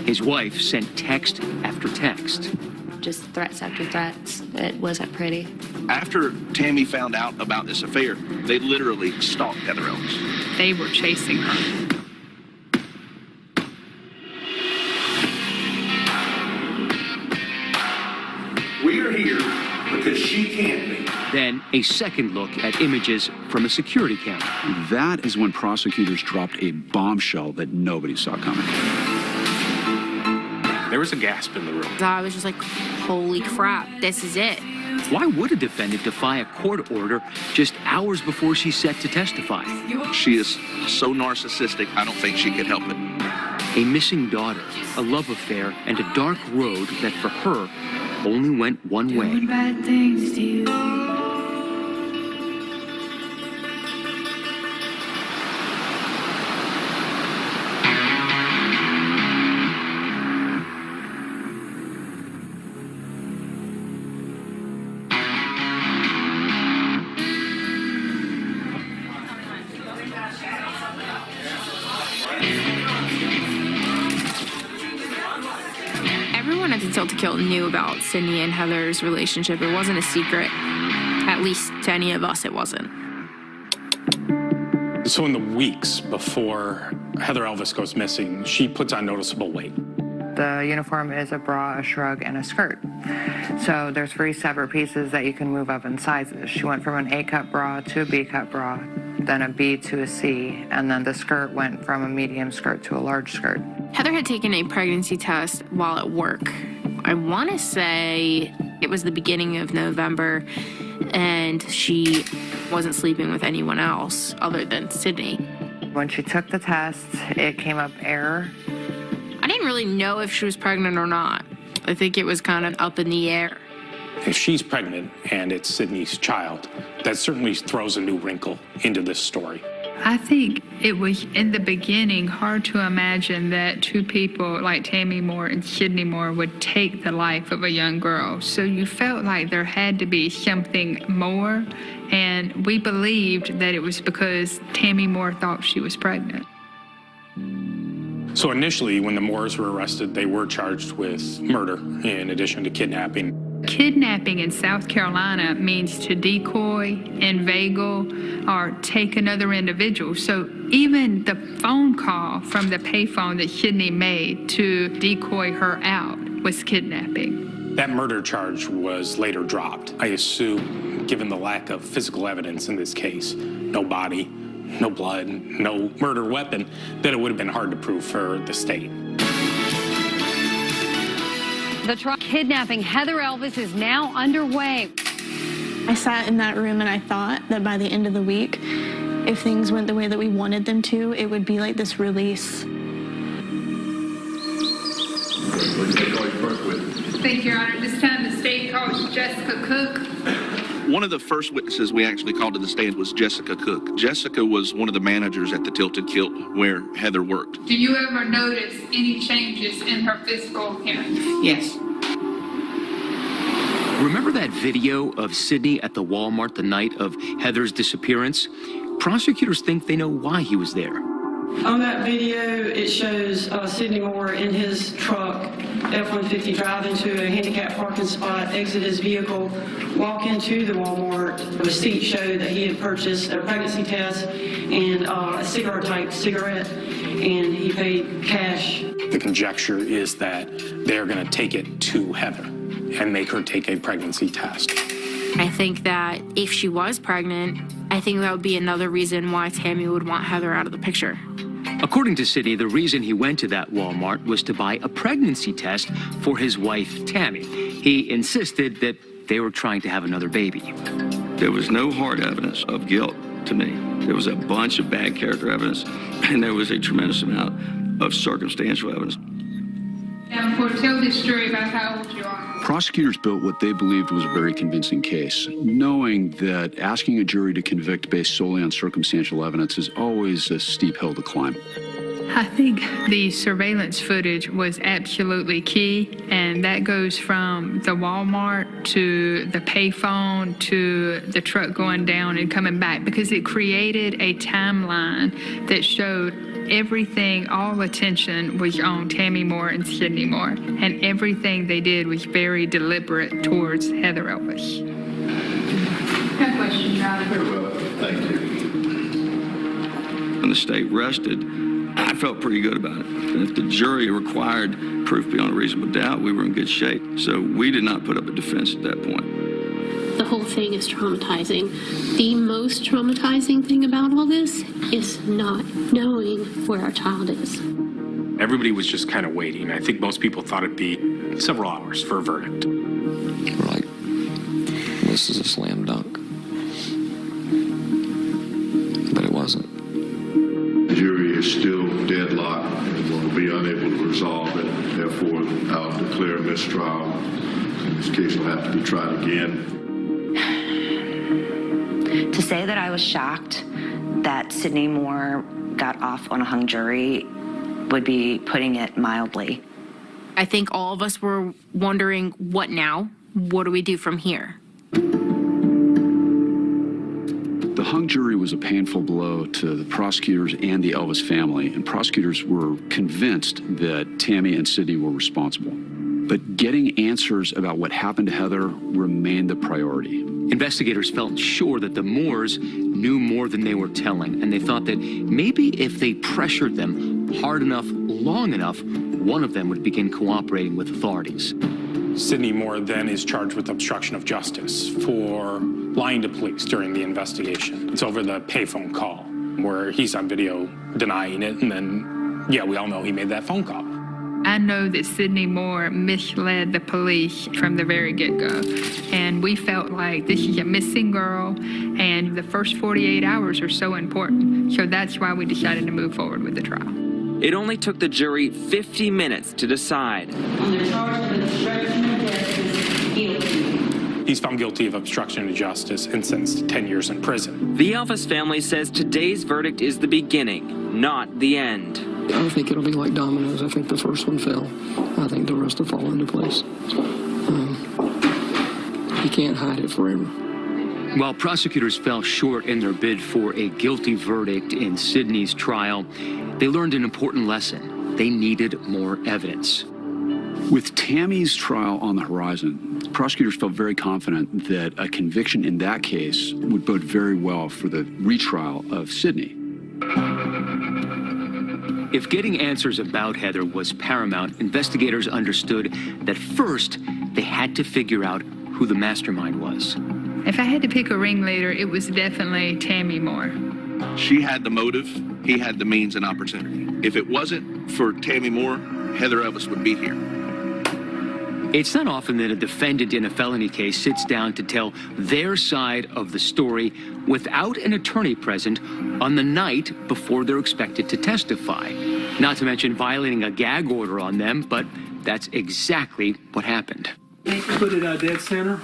His wife sent text after text. Just threats after threats. It wasn't pretty. After Tammy found out about this affair, they literally stalked Heather Elvis. They were chasing her. We are here because she can't be. Then a second look at images from a security camera. That is when prosecutors dropped a bombshell that nobody saw coming. There was a gasp in the room. I was just like, holy crap, this is it. Why would a defendant defy a court order just hours before she's set to testify? She is so narcissistic, I don't think she could help it. A missing daughter, a love affair, and a dark road that for her only went one way. Doing bad things to you. Everyone at the Tilt to Kill knew about Sidney and Heather's relationship. It wasn't a secret. At least to any of us, it wasn't. So in the weeks before Heather Elvis goes missing, she puts on noticeable weight. The uniform is a bra, a shrug, and a skirt. So there's 3 separate pieces that you can move up in sizes. She went from an A-cup bra to a B-cup bra, then a B to a C, and then the skirt went from a medium skirt to a large skirt. Heather had taken a pregnancy test while at work. I want to say it was the beginning of November, and she wasn't sleeping with anyone else other than Sidney. When she took the test, it came up error. I didn't really know if she was pregnant or not. I think it was kind of up in the air. If she's pregnant and it's Sidney's child, that certainly throws a new wrinkle into this story. I think it was, in the beginning, hard to imagine that 2 people like Tammy Moorer and Sidney Moorer would take the life of a young girl. So you felt like there had to be something more, and we believed that it was because Tammy Moorer thought she was pregnant. So initially, when the Moores were arrested, they were charged with murder in addition to kidnapping. Kidnapping in South Carolina means to decoy, inveigle, or take another individual. So even the phone call from the payphone that Sidney made to decoy her out was kidnapping. That murder charge was later dropped. I assume, given the lack of physical evidence in this case, no body, no blood, no murder weapon, that it would have been hard to prove for the state. The trial kidnapping Heather Elvis is now underway. I sat in that room and I thought that by the end of the week, if things went the way that we wanted them to, it would be like this release. Thank you, Your Honor. This time the state calls Jessica Cook. One of the first witnesses we actually called to the stand was Jessica Cook. Jessica was one of the managers at the Tilted Kilt where Heather worked. Do you ever notice any changes in her physical appearance? Yes. Remember that video of Sidney at the Walmart the night of Heather's disappearance? Prosecutors think they know why he was there. On that video, it shows Sidney Moorer in his truck, F-150, drive into a handicapped parking spot, exit his vehicle, walk into the Walmart. The receipt showed that he had purchased a pregnancy test and a cigarette-type cigarette, and he paid cash. The conjecture is that they're going to take it to Heather and make her take a pregnancy test. I think that if she was pregnant, I think that would be another reason why Tammy would want Heather out of the picture. According to Sidney, the reason he went to that Walmart was to buy a pregnancy test for his wife, Tammy. He insisted that they were trying to have another baby. There was no hard evidence of guilt to me. There was a bunch of bad character evidence, and there was a tremendous amount of circumstantial evidence. Now, tell this story about how old you are. Prosecutors built what they believed was a very convincing case, knowing that asking a jury to convict based solely on circumstantial evidence is always a steep hill to climb. I think the surveillance footage was absolutely key, and that goes from the Walmart to the payphone to the truck going down and coming back, because it created a timeline that showed everything, all attention was on Tammy Moorer and Sidney Moorer, and everything they did was very deliberate towards Heather Elvis. No question, Your Honor. Very well, thank you. When the state rested, I felt pretty good about it. And if the jury required proof beyond a reasonable doubt, we were in good shape. So we did not put up a defense at that point. The whole thing is traumatizing. The most traumatizing thing about all this is not knowing where our child is. Everybody was just kind of waiting. I think most people thought it'd be several hours for a verdict. We're like, this is a slam dunk. But it wasn't. The jury is still deadlocked and will be unable to resolve it. Therefore, I'll declare mistrial. This case will have to be tried again. To say that I was shocked that Sidney Moorer got off on a hung jury would be putting it mildly. I think all of us were wondering, what now? What do we do from here? The hung jury was a painful blow to the prosecutors and the Elvis family, and prosecutors were convinced that Tammy and Sidney were responsible. But getting answers about what happened to Heather remained the priority. Investigators felt sure that the Moores knew more than they were telling, and they thought that maybe if they pressured them hard enough, long enough, one of them would begin cooperating with authorities. Sidney Moorer then is charged with obstruction of justice for lying to police during the investigation. It's over the payphone call where he's on video denying it, and then, yeah, we all know he made that phone call. I know that Sidney Moorer misled the police from the very get-go, and we felt like this is a missing girl, and the first 48 hours are so important. So that's why we decided to move forward with the trial. It only took the jury 50 minutes to decide. On the charge of obstruction of justice, guilty. He's found guilty of obstruction of justice and sentenced to 10 years in prison. The Elvis family says today's verdict is the beginning, not the end. I think it'll be like dominoes. I think the first one fell. I think the rest will fall into place. You can't hide it forever. While prosecutors fell short in their bid for a guilty verdict in Sidney's trial, they learned an important lesson. They needed more evidence. With Tammy's trial on the horizon, prosecutors felt very confident that a conviction in that case would bode very well for the retrial of Sidney. If getting answers about Heather was paramount, investigators understood that first they had to figure out who the mastermind was. If I had to pick a ringleader, it was definitely Tammy Moorer. She had the motive, he had the means and opportunity. If it wasn't for Tammy Moorer, Heather Elvis would be here. It's not often that a defendant in a felony case sits down to tell their side of the story without an attorney present on the night before they're expected to testify. Not to mention violating a gag order on them, but that's exactly what happened. Put it dead center.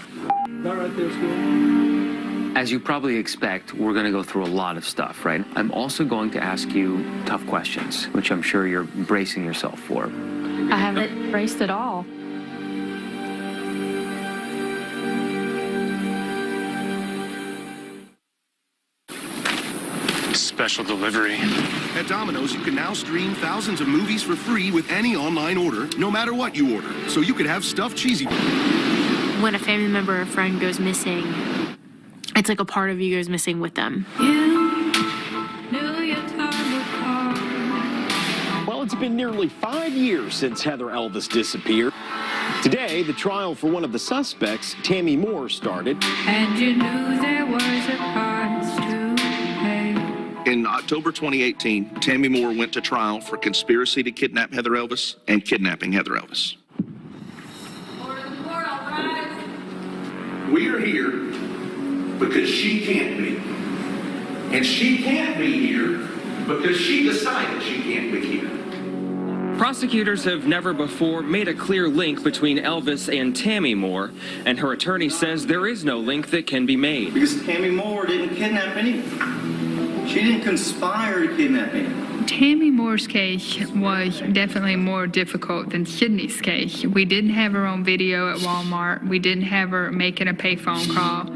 Right there, school. As you probably expect, we're going to go through a lot of stuff, right? I'm also going to ask you tough questions, which I'm sure you're bracing yourself for. I haven't braced at all. Special delivery. At Domino's, you can now stream thousands of movies for free with any online order, no matter what you order. So you could have stuffed cheesy. When a family member or friend goes missing, it's like a part of you goes missing with them. Well, it's been nearly 5 years since Heather Elvis disappeared. Today, the trial for one of the suspects, Tammy Moorer, started. And you knew there was a price to pay. In October 2018, Tammy Moorer went to trial for conspiracy to kidnap Heather Elvis and kidnapping Heather Elvis. We are here because she can't be. And she can't be here because she decided she can't be here. Prosecutors have never before made a clear link between Elvis and Tammy Moorer, and her attorney says there is no link that can be made. Because Tammy Moorer didn't kidnap anyone. She didn't conspire to kidnap anyone. Tammy Moore's case was definitely more difficult than Sidney's case. We didn't have her on video at Walmart. We didn't have her making a payphone call.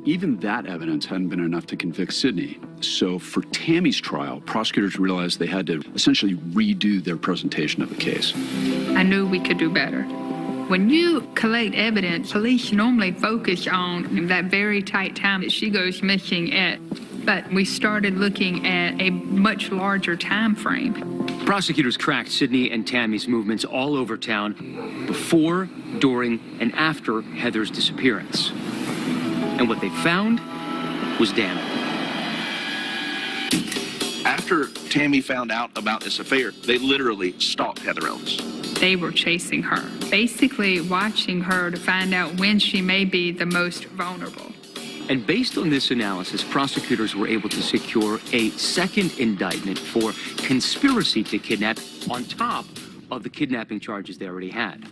Even that evidence hadn't been enough to convict Sidney. So for Tammy's trial, prosecutors realized they had to essentially redo their presentation of the case. I knew we could do better. When you collect evidence, police normally focus on that very tight time that she goes missing at. But we started looking at a much larger time frame. Prosecutors tracked Sidney and Tammy's movements all over town before, during, and after Heather's disappearance. And what they found was damning. After Tammy found out about this affair, they literally stalked Heather Elvis. They were chasing her, basically watching her to find out when she may be the most vulnerable. And based on this analysis, prosecutors were able to secure a second indictment for conspiracy to kidnap on top of the kidnapping charges they already had.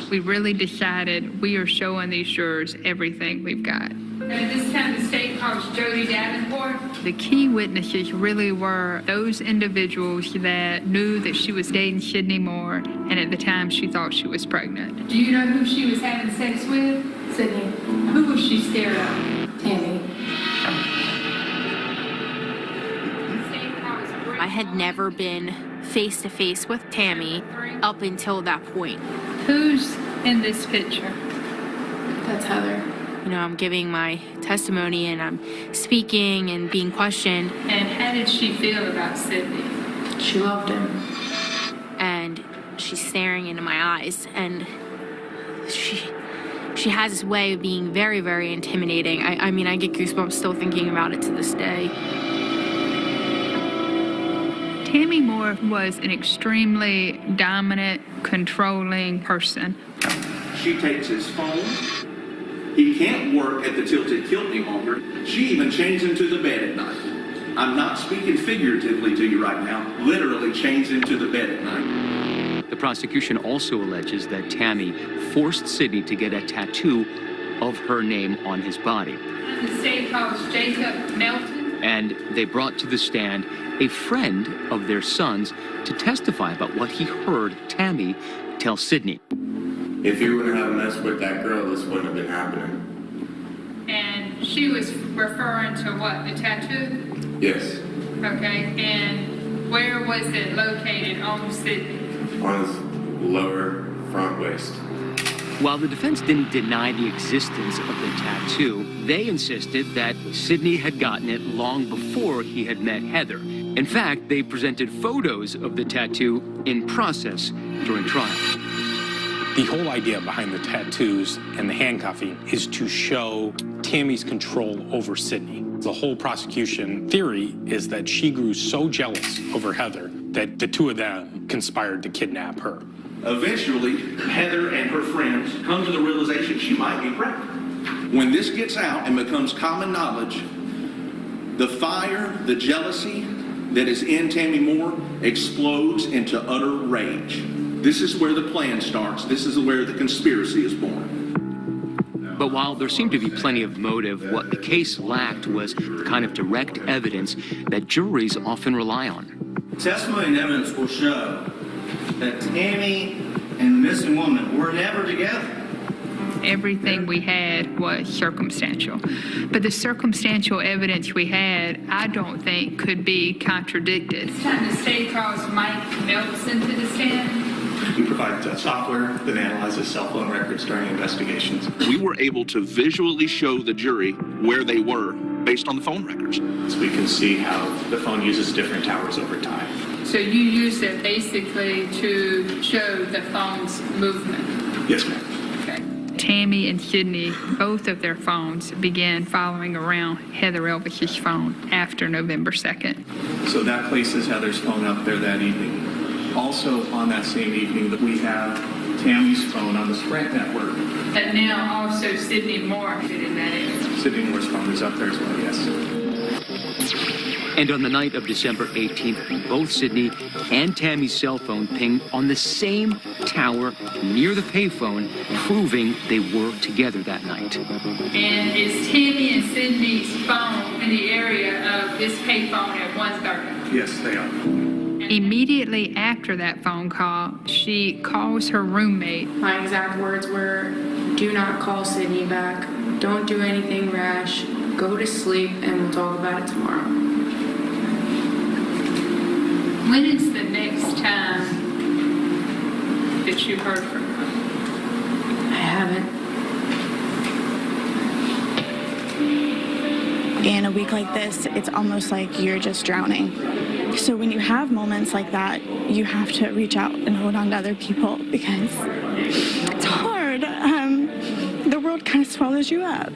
We really decided we are showing these jurors everything we've got. At this time, the state calls Jody Davenport. The key witnesses really were those individuals that knew that she was dating Sidney Moorer, and at the time she thought she was pregnant. Do you know who she was having sex with? Sidney. Who was she scared of? Tammy. I had never been face to face with Tammy up until that point. Who's in this picture? That's Heather. You know, I'm giving my testimony and I'm speaking and being questioned. And how did she feel about Sidney? She loved him. And she's staring into my eyes, and she has this way of being very, very intimidating. I mean, I get goosebumps still thinking about it to this day. Tammy Moorer was an extremely dominant, controlling person. She takes his phone. He can't work at the Tilted Kilt any longer. She even changed into the bed at night. I'm not speaking figuratively to you right now. Literally changed into the bed at night. The prosecution also alleges that Tammy forced Sidney to get a tattoo of her name on his body. The state calls Jacob Melton. And they brought to the stand a friend of their son's to testify about what he heard Tammy tell Sidney. If you wouldn't have messed with that girl, this wouldn't have been happening. And she was referring to what, the tattoo? Yes. Okay, and where was it located on Sidney? On his lower front waist. While the defense didn't deny the existence of the tattoo, they insisted that Sidney had gotten it long before he had met Heather. In fact, they presented photos of the tattoo in process during trial. The whole idea behind the tattoos and the handcuffing is to show Tammy's control over Sidney. The whole prosecution theory is that she grew so jealous over Heather that the two of them conspired to kidnap her. Eventually, Heather and her friends come to the realization she might be pregnant. When this gets out and becomes common knowledge, the fire, the jealousy that is in Tammy Moorer explodes into utter rage. This is where the plan starts. This is where the conspiracy is born. But while there seemed to be plenty of motive, what the case lacked was the kind of direct evidence that juries often rely on. Testimony and evidence will show that Tammy and the missing woman were never together. Everything we had was circumstantial. But the circumstantial evidence we had, I don't think could be contradicted. It's time the state calls Mike Melton to the stand. We provide software that analyzes cell phone records during investigations. We were able to visually show the jury where they were based on the phone records. So we can see how the phone uses different towers over time. So you used it basically to show the phone's movement? Yes, ma'am. Tammy and Sidney, both of their phones began following around Heather Elvis's phone after November 2nd. So that places Heather's phone up there that evening. Also on that same evening, we have Tammy's phone on the Sprint network. And now also Sidney Moorer in that area. Sidney Moore's phone is up there as well, yes. And on the night of December 18th, both Sidney and Tammy's cell phone pinged on the same tower near the payphone, proving they were together that night. And is Tammy and Sidney's phone in the area of this payphone at 1:30? Yes, they are. Immediately after that phone call, she calls her roommate. My exact words were, "Do not call Sidney back. Don't do anything rash. Go to sleep and we'll talk about it tomorrow." When is the next time that you heard from her? I haven't. In a week like this, it's almost like you're just drowning. So when you have moments like that, you have to reach out and hold on to other people because it's hard. The world kind of swallows you up.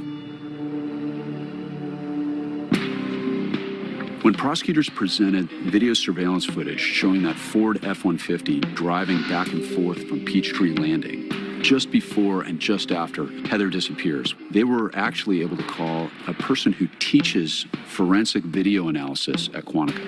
When prosecutors presented video surveillance footage showing that Ford F-150 driving back and forth from Peachtree Landing just before and just after Heather disappears, they were actually able to call a person who teaches forensic video analysis at Quantico.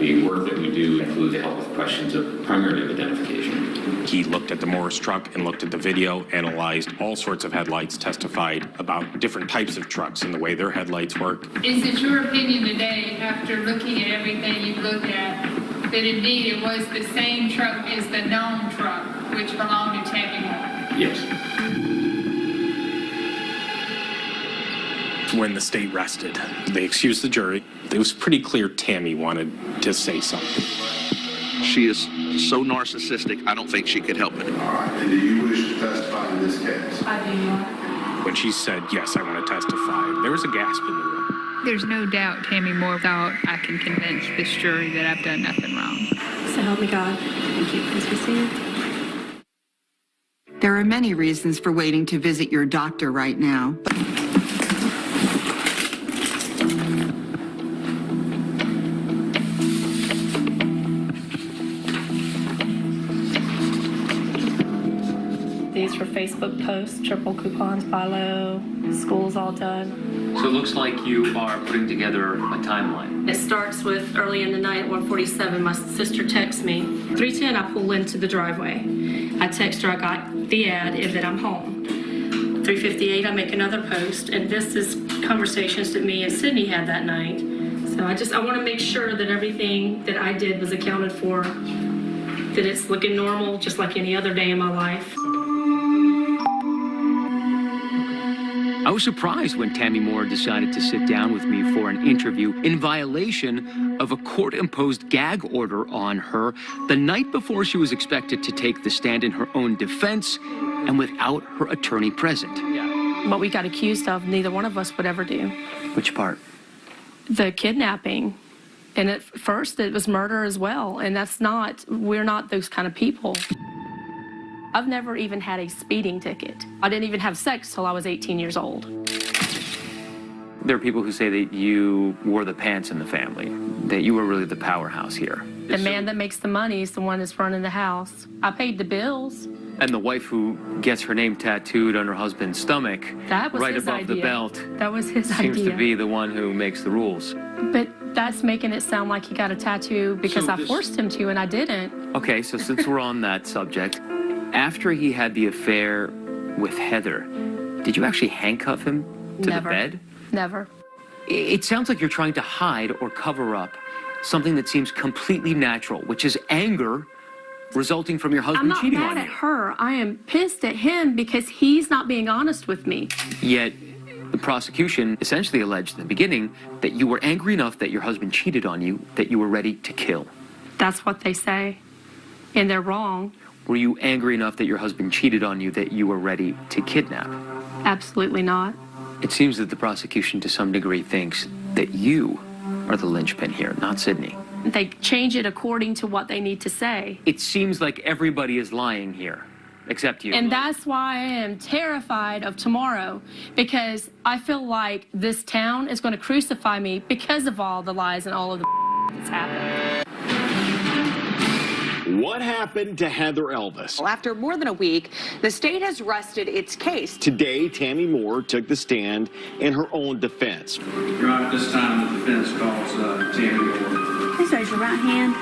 The work that we do includes help with questions of primarily of identification. He looked at the Moore's truck and looked at the video, analyzed all sorts of headlights, testified about different types of trucks and the way their headlights work. Is it your opinion today, after looking at everything you've looked at, that indeed it was the same truck as the known truck, which belonged to Tammy Moorer? Yes. When the state rested, they excused the jury. It was pretty clear Tammy wanted to say something. She is so narcissistic, I don't think she could help it. All right, and do you wish to testify in this case? I do not. When she said, yes, I want to testify, there was a gasp in the room. There's no doubt Tammy Moorer thought, I can convince this jury that I've done nothing wrong. So help me God. Thank you. Please receive. There are many reasons for waiting to visit your doctor right now. These for Facebook posts, triple coupons, buy low, school's all done. So it looks like you are putting together a timeline. It starts with early in the night at 1:47. My sister texts me. 3:10, I pull into the driveway. I text her, I got the ad, and then I'm home. 3:58, I make another post, and this is conversations that me and Sidney had that night. So I want to make sure that everything that I did was accounted for, that it's looking normal, just like any other day in my life. I was surprised when Tammy Moorer decided to sit down with me for an interview in violation of a court-imposed gag order on her the night before she was expected to take the stand in her own defense and without her attorney present. What we got accused of, neither one of us would ever do. Which part? The kidnapping. And at first it was murder as well. And we're not those kind of people. I've never even had a speeding ticket. I didn't even have sex till I was 18 years old. There are people who say that you wore the pants in the family, that you were really the powerhouse here. The man that makes the money is the one that's running the house. I paid the bills. And the wife who gets her name tattooed on her husband's stomach, That was right his above idea. the belt, That was his idea. seems to be the one who makes the rules. But that's making it sound like he got a tattoo because I forced him to, and I didn't. Okay, so since we're on that subject, after he had the affair with Heather, did you actually handcuff him to Never. the bed? Never. It sounds like you're trying to hide or cover up something that seems completely natural, which is anger resulting from your I'm husband not cheating mad on at you. her. I am pissed at him because he's not being honest with me. Yet, the prosecution essentially alleged in the beginning that you were angry enough that your husband cheated on you, that you were ready to kill. That's what they say. And they're wrong. Were you angry enough that your husband cheated on you that you were ready to kidnap? Absolutely not. It seems that the prosecution to some degree thinks that you are the linchpin here, not Sidney. They change it according to what they need to say. It seems like everybody is lying here, except you. And that's why I am terrified of tomorrow, because I feel like this town is going to crucify me because of all the lies and all of the that's happened. What happened to Heather Elvis? Well, after more than a week, the state has rested its case. Today, Tammy Moorer took the stand in her own defense. Your Honor, this time the defense calls Tammy Moorer. Please raise your right hand.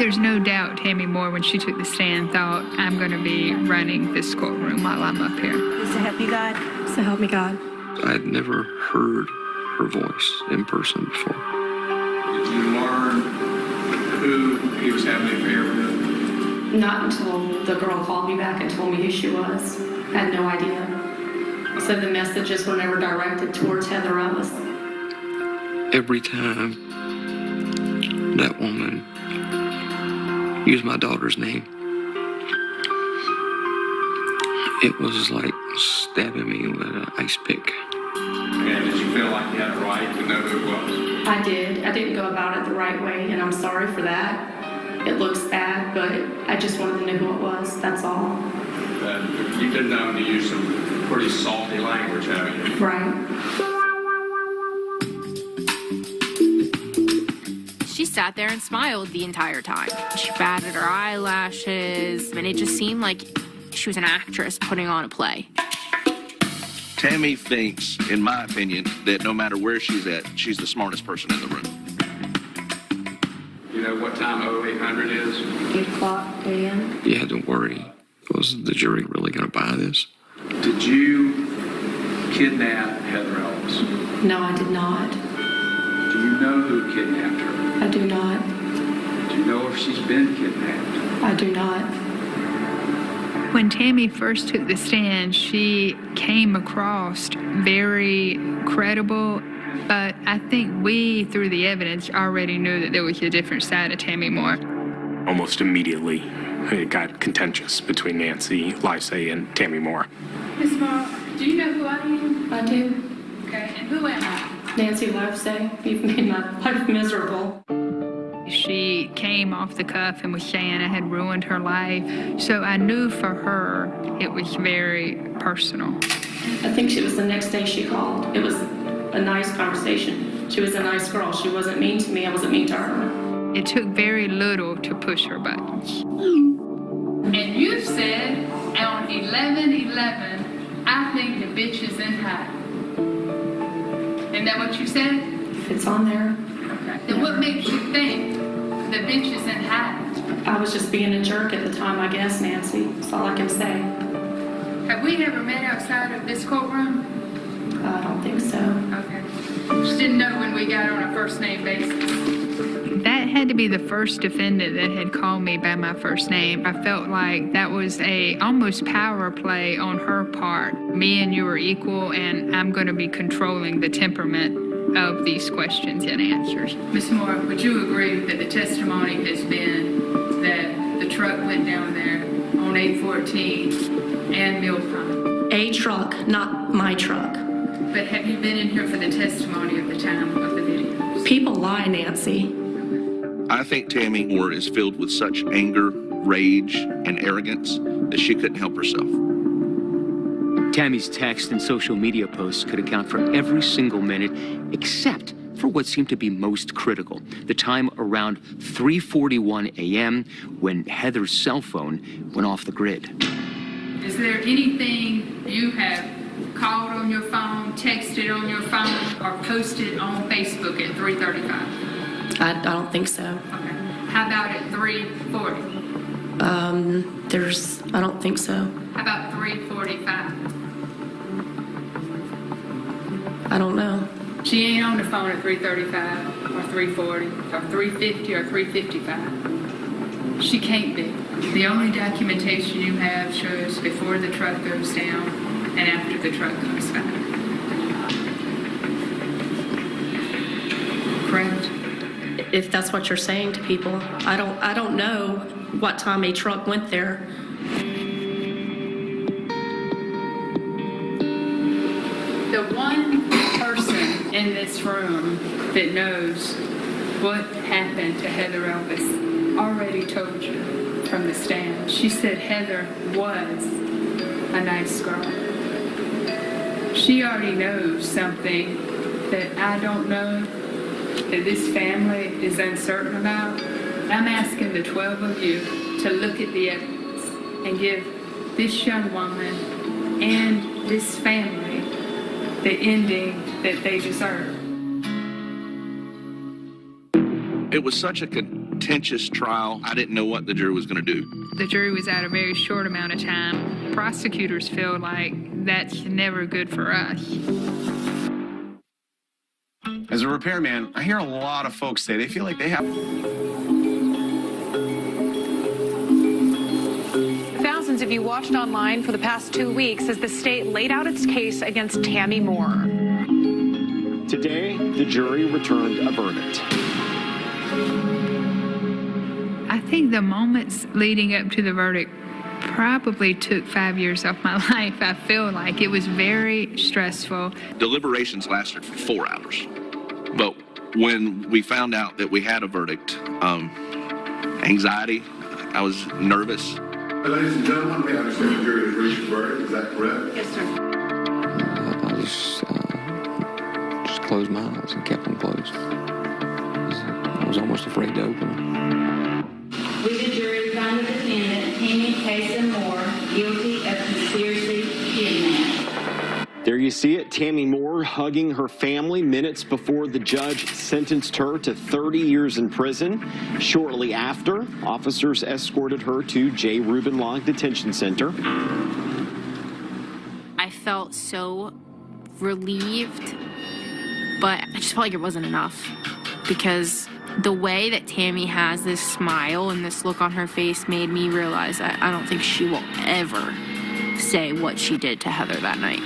There's no doubt Tammy Moorer, when she took the stand, thought, I'm going to be running this courtroom while I'm up here. So help you God. So help me God. I had never heard her voice in person before. Did you learn who he was having an affair with? Not until the girl called me back and told me who she was. I had no idea. So the messages were never directed towards Heather Elvis. Every time that woman used my daughter's name, it was like stabbing me with an ice pick. And did you feel like you had a right to know who it was? I did. I didn't go about it the right way, and I'm sorry for that. It looks bad, but I just wanted to know who it was. That's all. You've been known to use some pretty salty language, haven't you? Right. just sat there and smiled the entire time. She batted her eyelashes, and it just seemed like she was an actress putting on a play. Tammy thinks, in my opinion, that no matter where she's at, she's the smartest person in the room. You know what time 0800 is? 8 o'clock a.m. Yeah, don't worry. Was the jury really going to buy this? Did you kidnap Heather Elvis? No, I did not. Do you know who kidnapped her? I do not. Do you know if she's been kidnapped? I do not. When Tammy first took the stand, she came across very credible, but I think we, through the evidence, already knew that there was a different side of Tammy Moore. Almost immediately, it got contentious between Nancy Lysay and Tammy Moore. Miss Moore, do you know who I am? I do. Okay, and who am I? Nancy Lysay, you've made my life miserable. She came off the cuff and was saying I had ruined her life. So I knew for her it was very personal. I think it was the next day she called. It was a nice conversation. She was a nice girl. She wasn't mean to me. I wasn't mean to her. It took very little to push her buttons. And you said on 11/11, I think the bitch is in hiding. Isn't that what you said? If it's on there. Okay. Then what makes you think the bitch is in hiding? I was just being a jerk at the time, I guess, Nancy. That's all I can say. Have we ever met outside of this courtroom? I don't think so. Okay. Just didn't know when we got on a first name basis. That had to be the first defendant that had called me by my first name. I felt like that was a almost power play on her part. Me and you are equal, and I'm going to be controlling the temperament of these questions and answers. Ms. Moore, would you agree that the testimony has been that the truck went down there on 8/14 and Mill Pond? A truck, not my truck. But have you been in here for the testimony of the time of the videos? People lie, Nancy. I think Tammy Moore is filled with such anger, rage, and arrogance that she couldn't help herself. Tammy's text and social media posts could account for every single minute except for what seemed to be most critical, the time around 3:41 a.m. when Heather's cell phone went off the grid. Is there anything you have called on your phone, texted on your phone, or posted on Facebook at 3:35? I don't think so. Okay. How about at 3:40? I don't think so. How about 3:45? I don't know. She ain't on the phone at 3:35 or 3:40 or 3:50 or 3:55. She can't be. The only documentation you have shows before the truck goes down and after the truck comes back. Correct? If that's what you're saying to people, I don't know what time a truck went there. The one person in this room that knows what happened to Heather Elvis already told you from the stand. She said Heather was a nice girl. She already knows something that I don't know, that this family is uncertain about. I'm asking the 12 of you to look at the evidence and give this young woman and this family the ending that they deserve. It was such a contentious trial. I didn't know what the jury was going to do. The jury was out a very short amount of time. Prosecutors feel like that's never good for us. As a repairman, I hear a lot of folks say they feel like they have... Thousands of you watched online for the past 2 weeks as the state laid out its case against Tammy Moorer. Today, the jury returned a verdict. I think the moments leading up to the verdict probably took 5 years off my life. I feel like it was very stressful. Deliberations lasted for 4 hours. But when we found out that we had a verdict, anxiety, I was nervous. Ladies and gentlemen, we understand the jury has reached a verdict. Is that correct? Yes, sir. I just closed my eyes and kept them closed. It was almost a afraid to open them. We, the jury, find the defendant, Tammy Moorer, guilty of conspiracy to kidnap. There you see it, Tammy Moorer hugging her family minutes before the judge sentenced her to 30 years in prison. Shortly after, officers escorted her to J. Reuben Long Detention Center. I felt so relieved, but I just felt like it wasn't enough, because the way that Tammy has this smile and this look on her face made me realize that I don't think she will ever say what she did to Heather that night.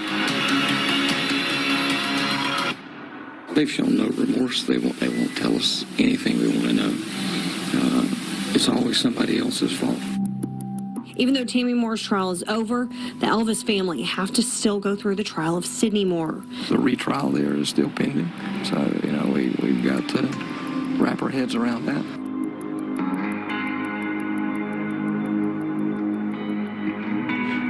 They've shown no remorse. They won't tell us anything we want to know. It's always somebody else's fault. Even though Tammy Moore's trial is over, the Elvis family have to still go through the trial of Sidney Moorer. The retrial there is still pending. So, we've got to wrap our heads around that.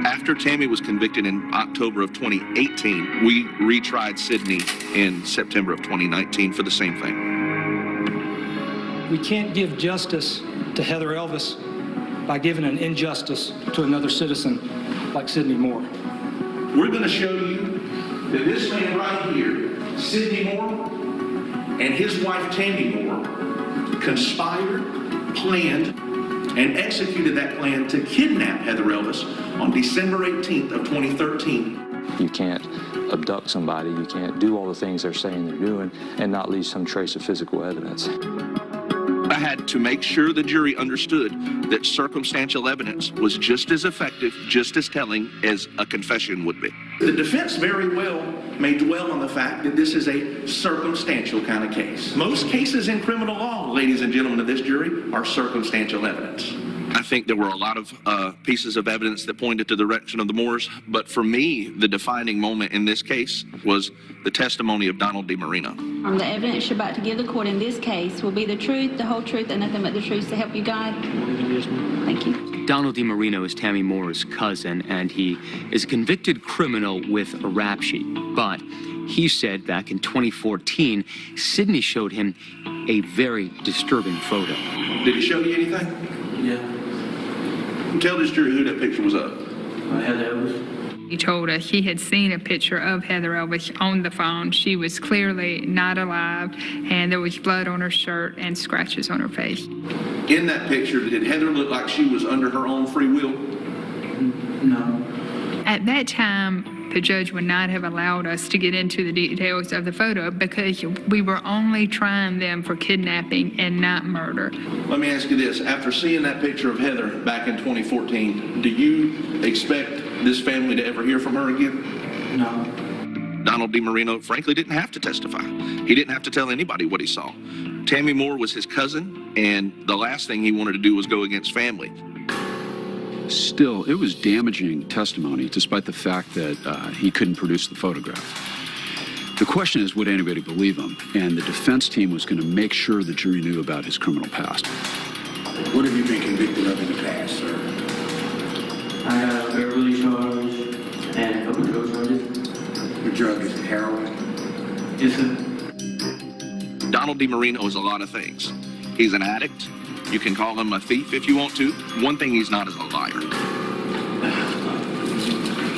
After Tammy was convicted in October of 2018, we retried Sidney in September of 2019 for the same thing. We can't give justice to Heather Elvis by giving an injustice to another citizen like Sidney Moorer. We're going to show you that this man right here, Sidney Moorer, and his wife Tammy Moorer conspired, planned, and executed that plan to kidnap Heather Elvis on December 18th of 2013. You can't abduct somebody, you can't do all the things they're saying they're doing and not leave some trace of physical evidence. I had to make sure the jury understood that circumstantial evidence was just as effective, just as telling as a confession would be. The defense very well may dwell on the fact that this is a circumstantial kind of case. Most cases in criminal law, ladies and gentlemen of this jury, are circumstantial evidence. I think there were a lot of pieces of evidence that pointed to the direction of the Moores, but for me, the defining moment in this case was the testimony of Donald DiMarino. The evidence you're about to give the court in this case will be the truth, the whole truth, and nothing but the truth to help you God. Thank you. Donald DiMarino is Tammy Moorer's cousin, and he is a convicted criminal with a rap sheet. But he said back in 2014, Sidney showed him a very disturbing photo. Did he show you anything? Yeah. Tell this jury who that picture was of. Heather Elvis. He told us he had seen a picture of Heather Elvis on the phone. She was clearly not alive, and there was blood on her shirt and scratches on her face. In that picture, did Heather look like she was under her own free will? No. At that time, the judge would not have allowed us to get into the details of the photo because we were only trying them for kidnapping and not murder. Let me ask you this. After seeing that picture of Heather back in 2014, do you expect this family to ever hear from her again? No. Donald DiMarino, frankly, didn't have to testify. He didn't have to tell anybody what he saw. Tammy Moorer was his cousin, and the last thing he wanted to do was go against family. Still, it was damaging testimony, despite the fact that he couldn't produce the photograph. The question is, would anybody believe him? And the defense team was going to make sure the jury knew about his criminal past. What have you been convicted of in the past, sir? I got a burglary charge and a couple drug charges. Your drug is heroin? Yes, sir. Donald DiMarino is a lot of things. He's an addict. You can call him a thief if you want to. One thing he's not is a liar.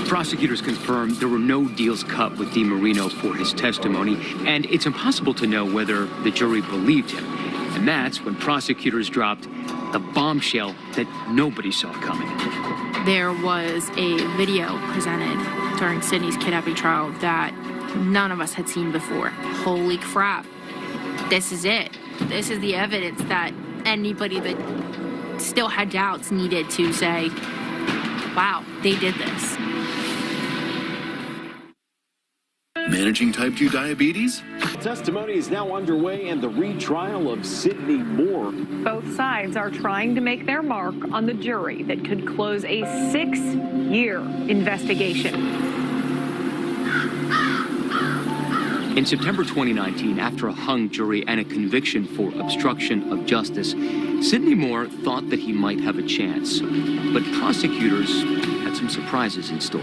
Prosecutors confirmed there were no deals cut with DiMarino for his testimony, and it's impossible to know whether the jury believed him. And that's when prosecutors dropped the bombshell that nobody saw coming. There was a video presented during Sidney's kidnapping trial that none of us had seen before. Holy crap. This is it. This is the evidence that anybody that still had doubts needed to say, wow, they did this. Managing type 2 diabetes? Testimony is now underway in the retrial of Sidney Moorer. Both sides are trying to make their mark on the jury that could close a 6-year investigation. In September 2019, after a hung jury and a conviction for obstruction of justice, Sidney Moorer thought that he might have a chance. But prosecutors had some surprises in store.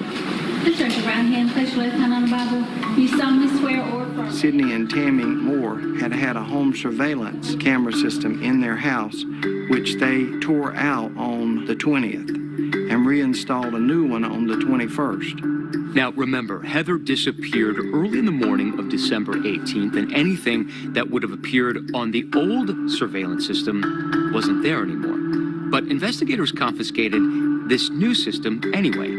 Just raise your right hand, place your left hand on the Bible. You solemnly swear or affirm. Sidney and Tammy Moorer had a home surveillance camera system in their house, which they tore out on the 20th and reinstalled a new one on the 21st. Now, remember, Heather disappeared early in the morning of December 18th, and anything that would have appeared on the old surveillance system wasn't there anymore. But investigators confiscated this new system anyway.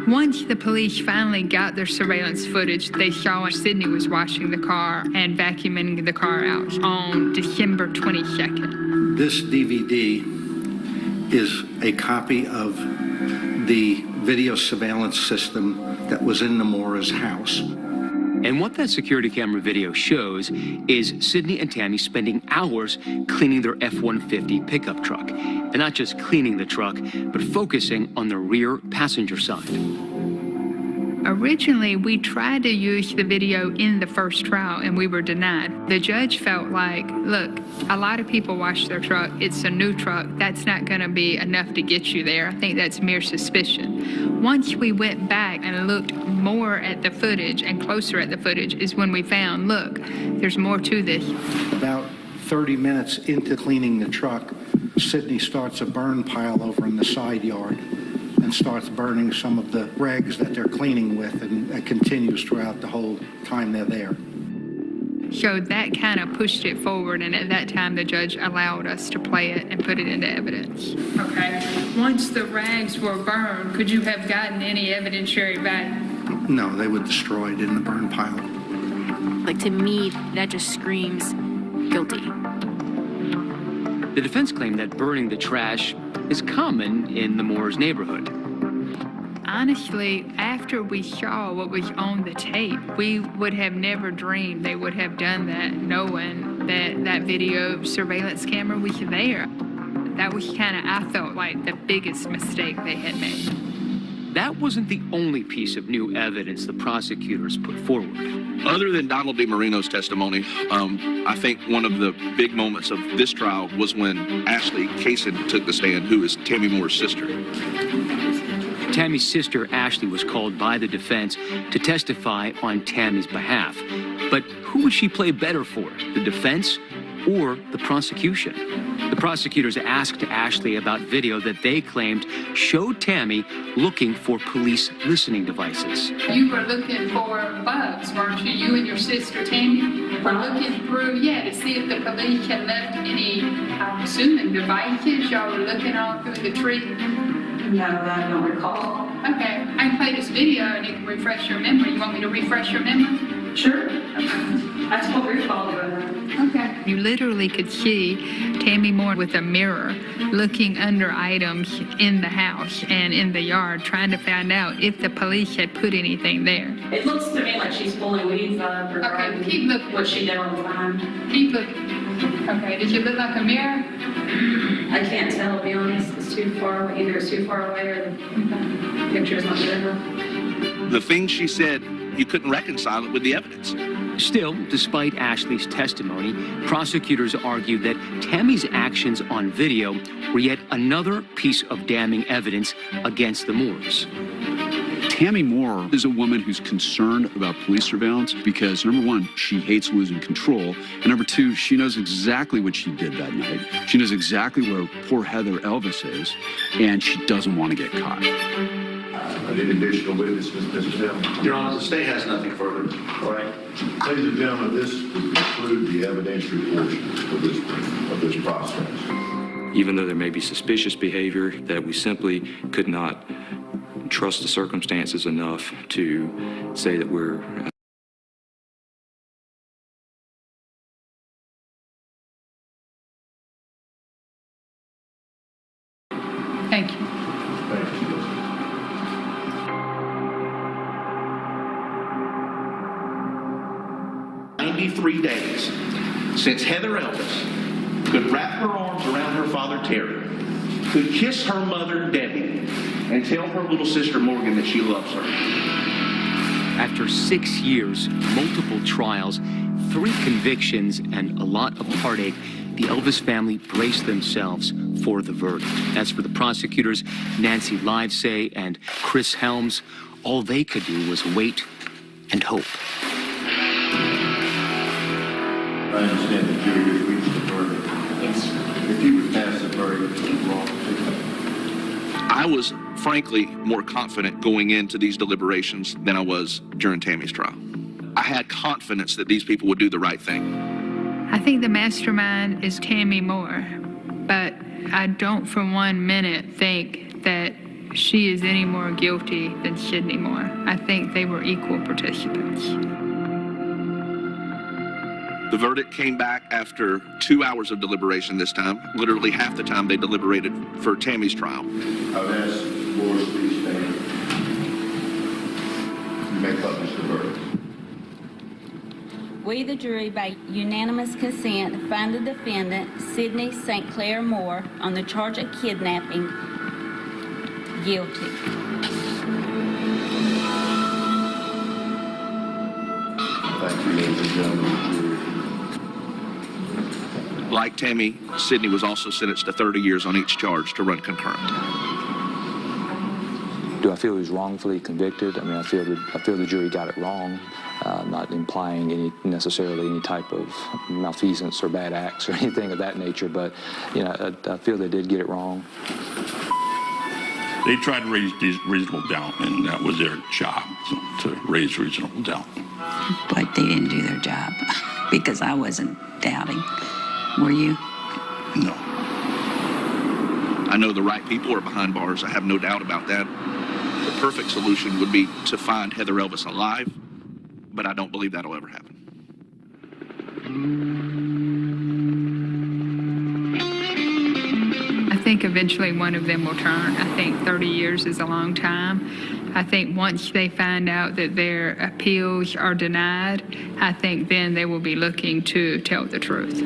Once the police finally got their surveillance footage, they saw Sidney was washing the car and vacuuming the car out on December 22nd. This DVD is a copy of the video surveillance system that was in the Moorer's house. And what that security camera video shows is Sidney and Tammy spending hours cleaning their F-150 pickup truck. And not just cleaning the truck, but focusing on the rear passenger side. Originally, we tried to use the video in the first trial and we were denied. The judge felt like, look, a lot of people wash their truck. It's a new truck. That's not going to be enough to get you there. I think that's mere suspicion. Once we went back and looked more at the footage and closer at the footage is when we found, look, there's more to this. About 30 minutes into cleaning the truck, Sidney starts a burn pile over in the side yard and starts burning some of the rags that they're cleaning with, and it continues throughout the whole time they're there. So that kind of pushed it forward, and at that time the judge allowed us to play it and put it into evidence. Okay. Once the rags were burned, could you have gotten any evidentiary value? No, they were destroyed in the burn pile. Like, to me, that just screams guilty. The defense claimed that burning the trash is common in the Moorers' neighborhood. Honestly, after we saw what was on the tape, we would have never dreamed they would have done that, knowing that that video surveillance camera was there. That was kind of, I felt like, the biggest mistake they had made. That wasn't the only piece of new evidence the prosecutors put forward. Other than Donald DiMarino's testimony, I think one of the big moments of this trial was when Ashley Kaysen took the stand, who is Tammy Moore's sister. Tammy's sister, Ashley, was called by the defense to testify on Tammy's behalf. But who would she play better for, the defense or the prosecution? The prosecutors asked Ashley about video that they claimed showed Tammy looking for police listening devices. You were looking for bugs, weren't you? You and your sister Tammy were looking through, to see if the police had left any, I'm assuming, devices. Y'all were looking all through the tree. No, I don't recall. Okay, I can play this video and it can refresh your memory. You want me to refresh your memory? Sure. I just won't recall it. Okay. You literally could see Tammy Moorer with a mirror looking under items in the house and in the yard, trying to find out if the police had put anything there. It looks to me like she's pulling weeds out of her garden. Okay, keep looking. What she did all the time. Keep looking. Okay, does it look like a mirror? I can't tell, to be honest. It's too far away. Either it's too far away or the picture's not good enough. The things she said, you couldn't reconcile it with the evidence. Still, despite Ashley's testimony, prosecutors argued that Tammy's actions on video were yet another piece of damning evidence against the Moorers. Tammy Moorer is a woman who's concerned about police surveillance because, number one, she hates losing control, and number two, she knows exactly what she did that night. She knows exactly where poor Heather Elvis is, and she doesn't want to get caught. Any additional witnesses, Mr. Hill? Your Honor, the state has nothing further. All right. Ladies and gentlemen, this will conclude the evidentiary portion of this process. Even though there may be suspicious behavior, that we simply could not trust the circumstances enough to say that we're Thank you. 93 days since Heather Elvis could wrap her arms around her father Terry, could kiss her mother Debbie, and tell her little sister Morgan that she loves her. After 6 years, multiple trials, 3 convictions, and a lot of heartache, the Elvis family braced themselves for the verdict. As for the prosecutors, Nancy Livesay and Chris Helms, all they could do was wait and hope. I understand the jury has reached the verdict. Yes. If you would pass the verdict, wrong. I was, frankly, more confident going into these deliberations than I was during Tammy's trial. I had confidence that these people would do the right thing. I think the mastermind is Tammy Moorer, but I don't for 1 minute think that she is any more guilty than Sidney Moorer. I think they were equal participants. The verdict came back after 2 hours of deliberation this time, literally half the time they deliberated for Tammy's trial. I would ask Laura, please stand. You may publish the verdict. We, the jury, by unanimous consent, find the defendant, Sidney St. Clair Moore, on the charge of kidnapping, guilty. Thank you, ladies and gentlemen. Like Tammy, Sidney was also sentenced to 30 years on each charge to run concurrent. Do I feel he was wrongfully convicted? I mean, I feel the jury got it wrong, not implying necessarily any type of malfeasance or bad acts or anything of that nature, but I feel they did get it wrong. They tried to raise reasonable doubt, and that was their job, to raise reasonable doubt. But they didn't do their job because I wasn't doubting. Were you? No. I know the right people are behind bars. I have no doubt about that. The perfect solution would be to find Heather Elvis alive, but I don't believe that'll ever happen. I think eventually one of them will turn. I think 30 years is a long time. I think once they find out that their appeals are denied, I think then they will be looking to tell the truth.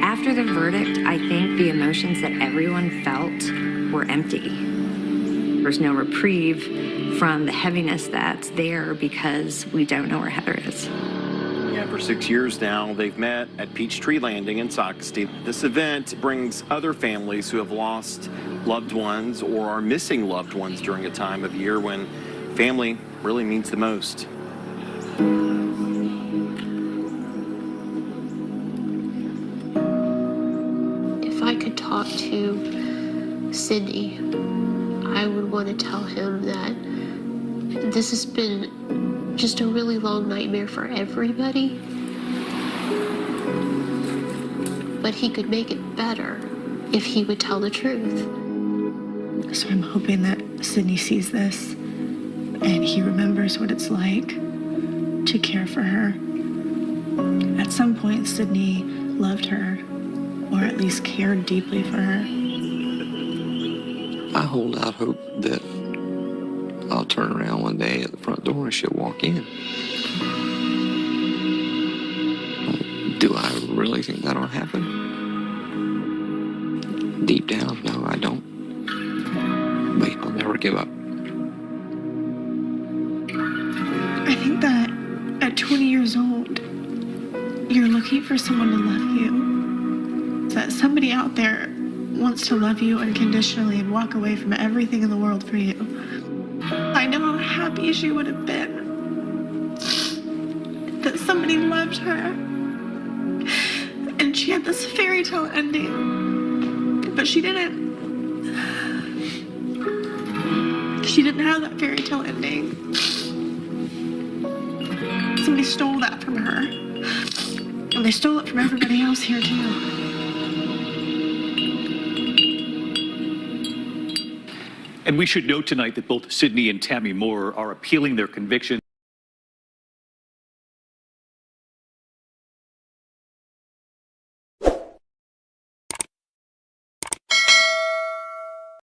After the verdict, I think the emotions that everyone felt were empty. There's no reprieve from the heaviness that's there because we don't know where Heather is. Yeah, for 6 years now, they've met at Peachtree Landing in Sockasty. This event brings other families who have lost loved ones or are missing loved ones during a time of year when family really means the most. If I could talk to Sidney, I would want to tell him that this has been just a really long nightmare for everybody, but he could make it better if he would tell the truth. So I'm hoping that Sidney sees this and he remembers what it's like to care for her. At some point, Sidney loved her, or at least cared deeply for her. I hold out hope that I'll turn around one day at the front door and she'll walk in. Do I really think that'll happen? Deep down, no, I don't. But I'll never give up. I think that at 20 years old, you're looking for someone to love you. That somebody out there wants to love you unconditionally and walk away from everything in the world for you. I know how happy she would have been that somebody loved her and she had this fairy tale ending, but she didn't. She didn't have that fairy tale ending. Somebody stole that from her, and they stole it from everybody else here too. And we should note tonight that both Sidney and Tammy Moorer are appealing their conviction.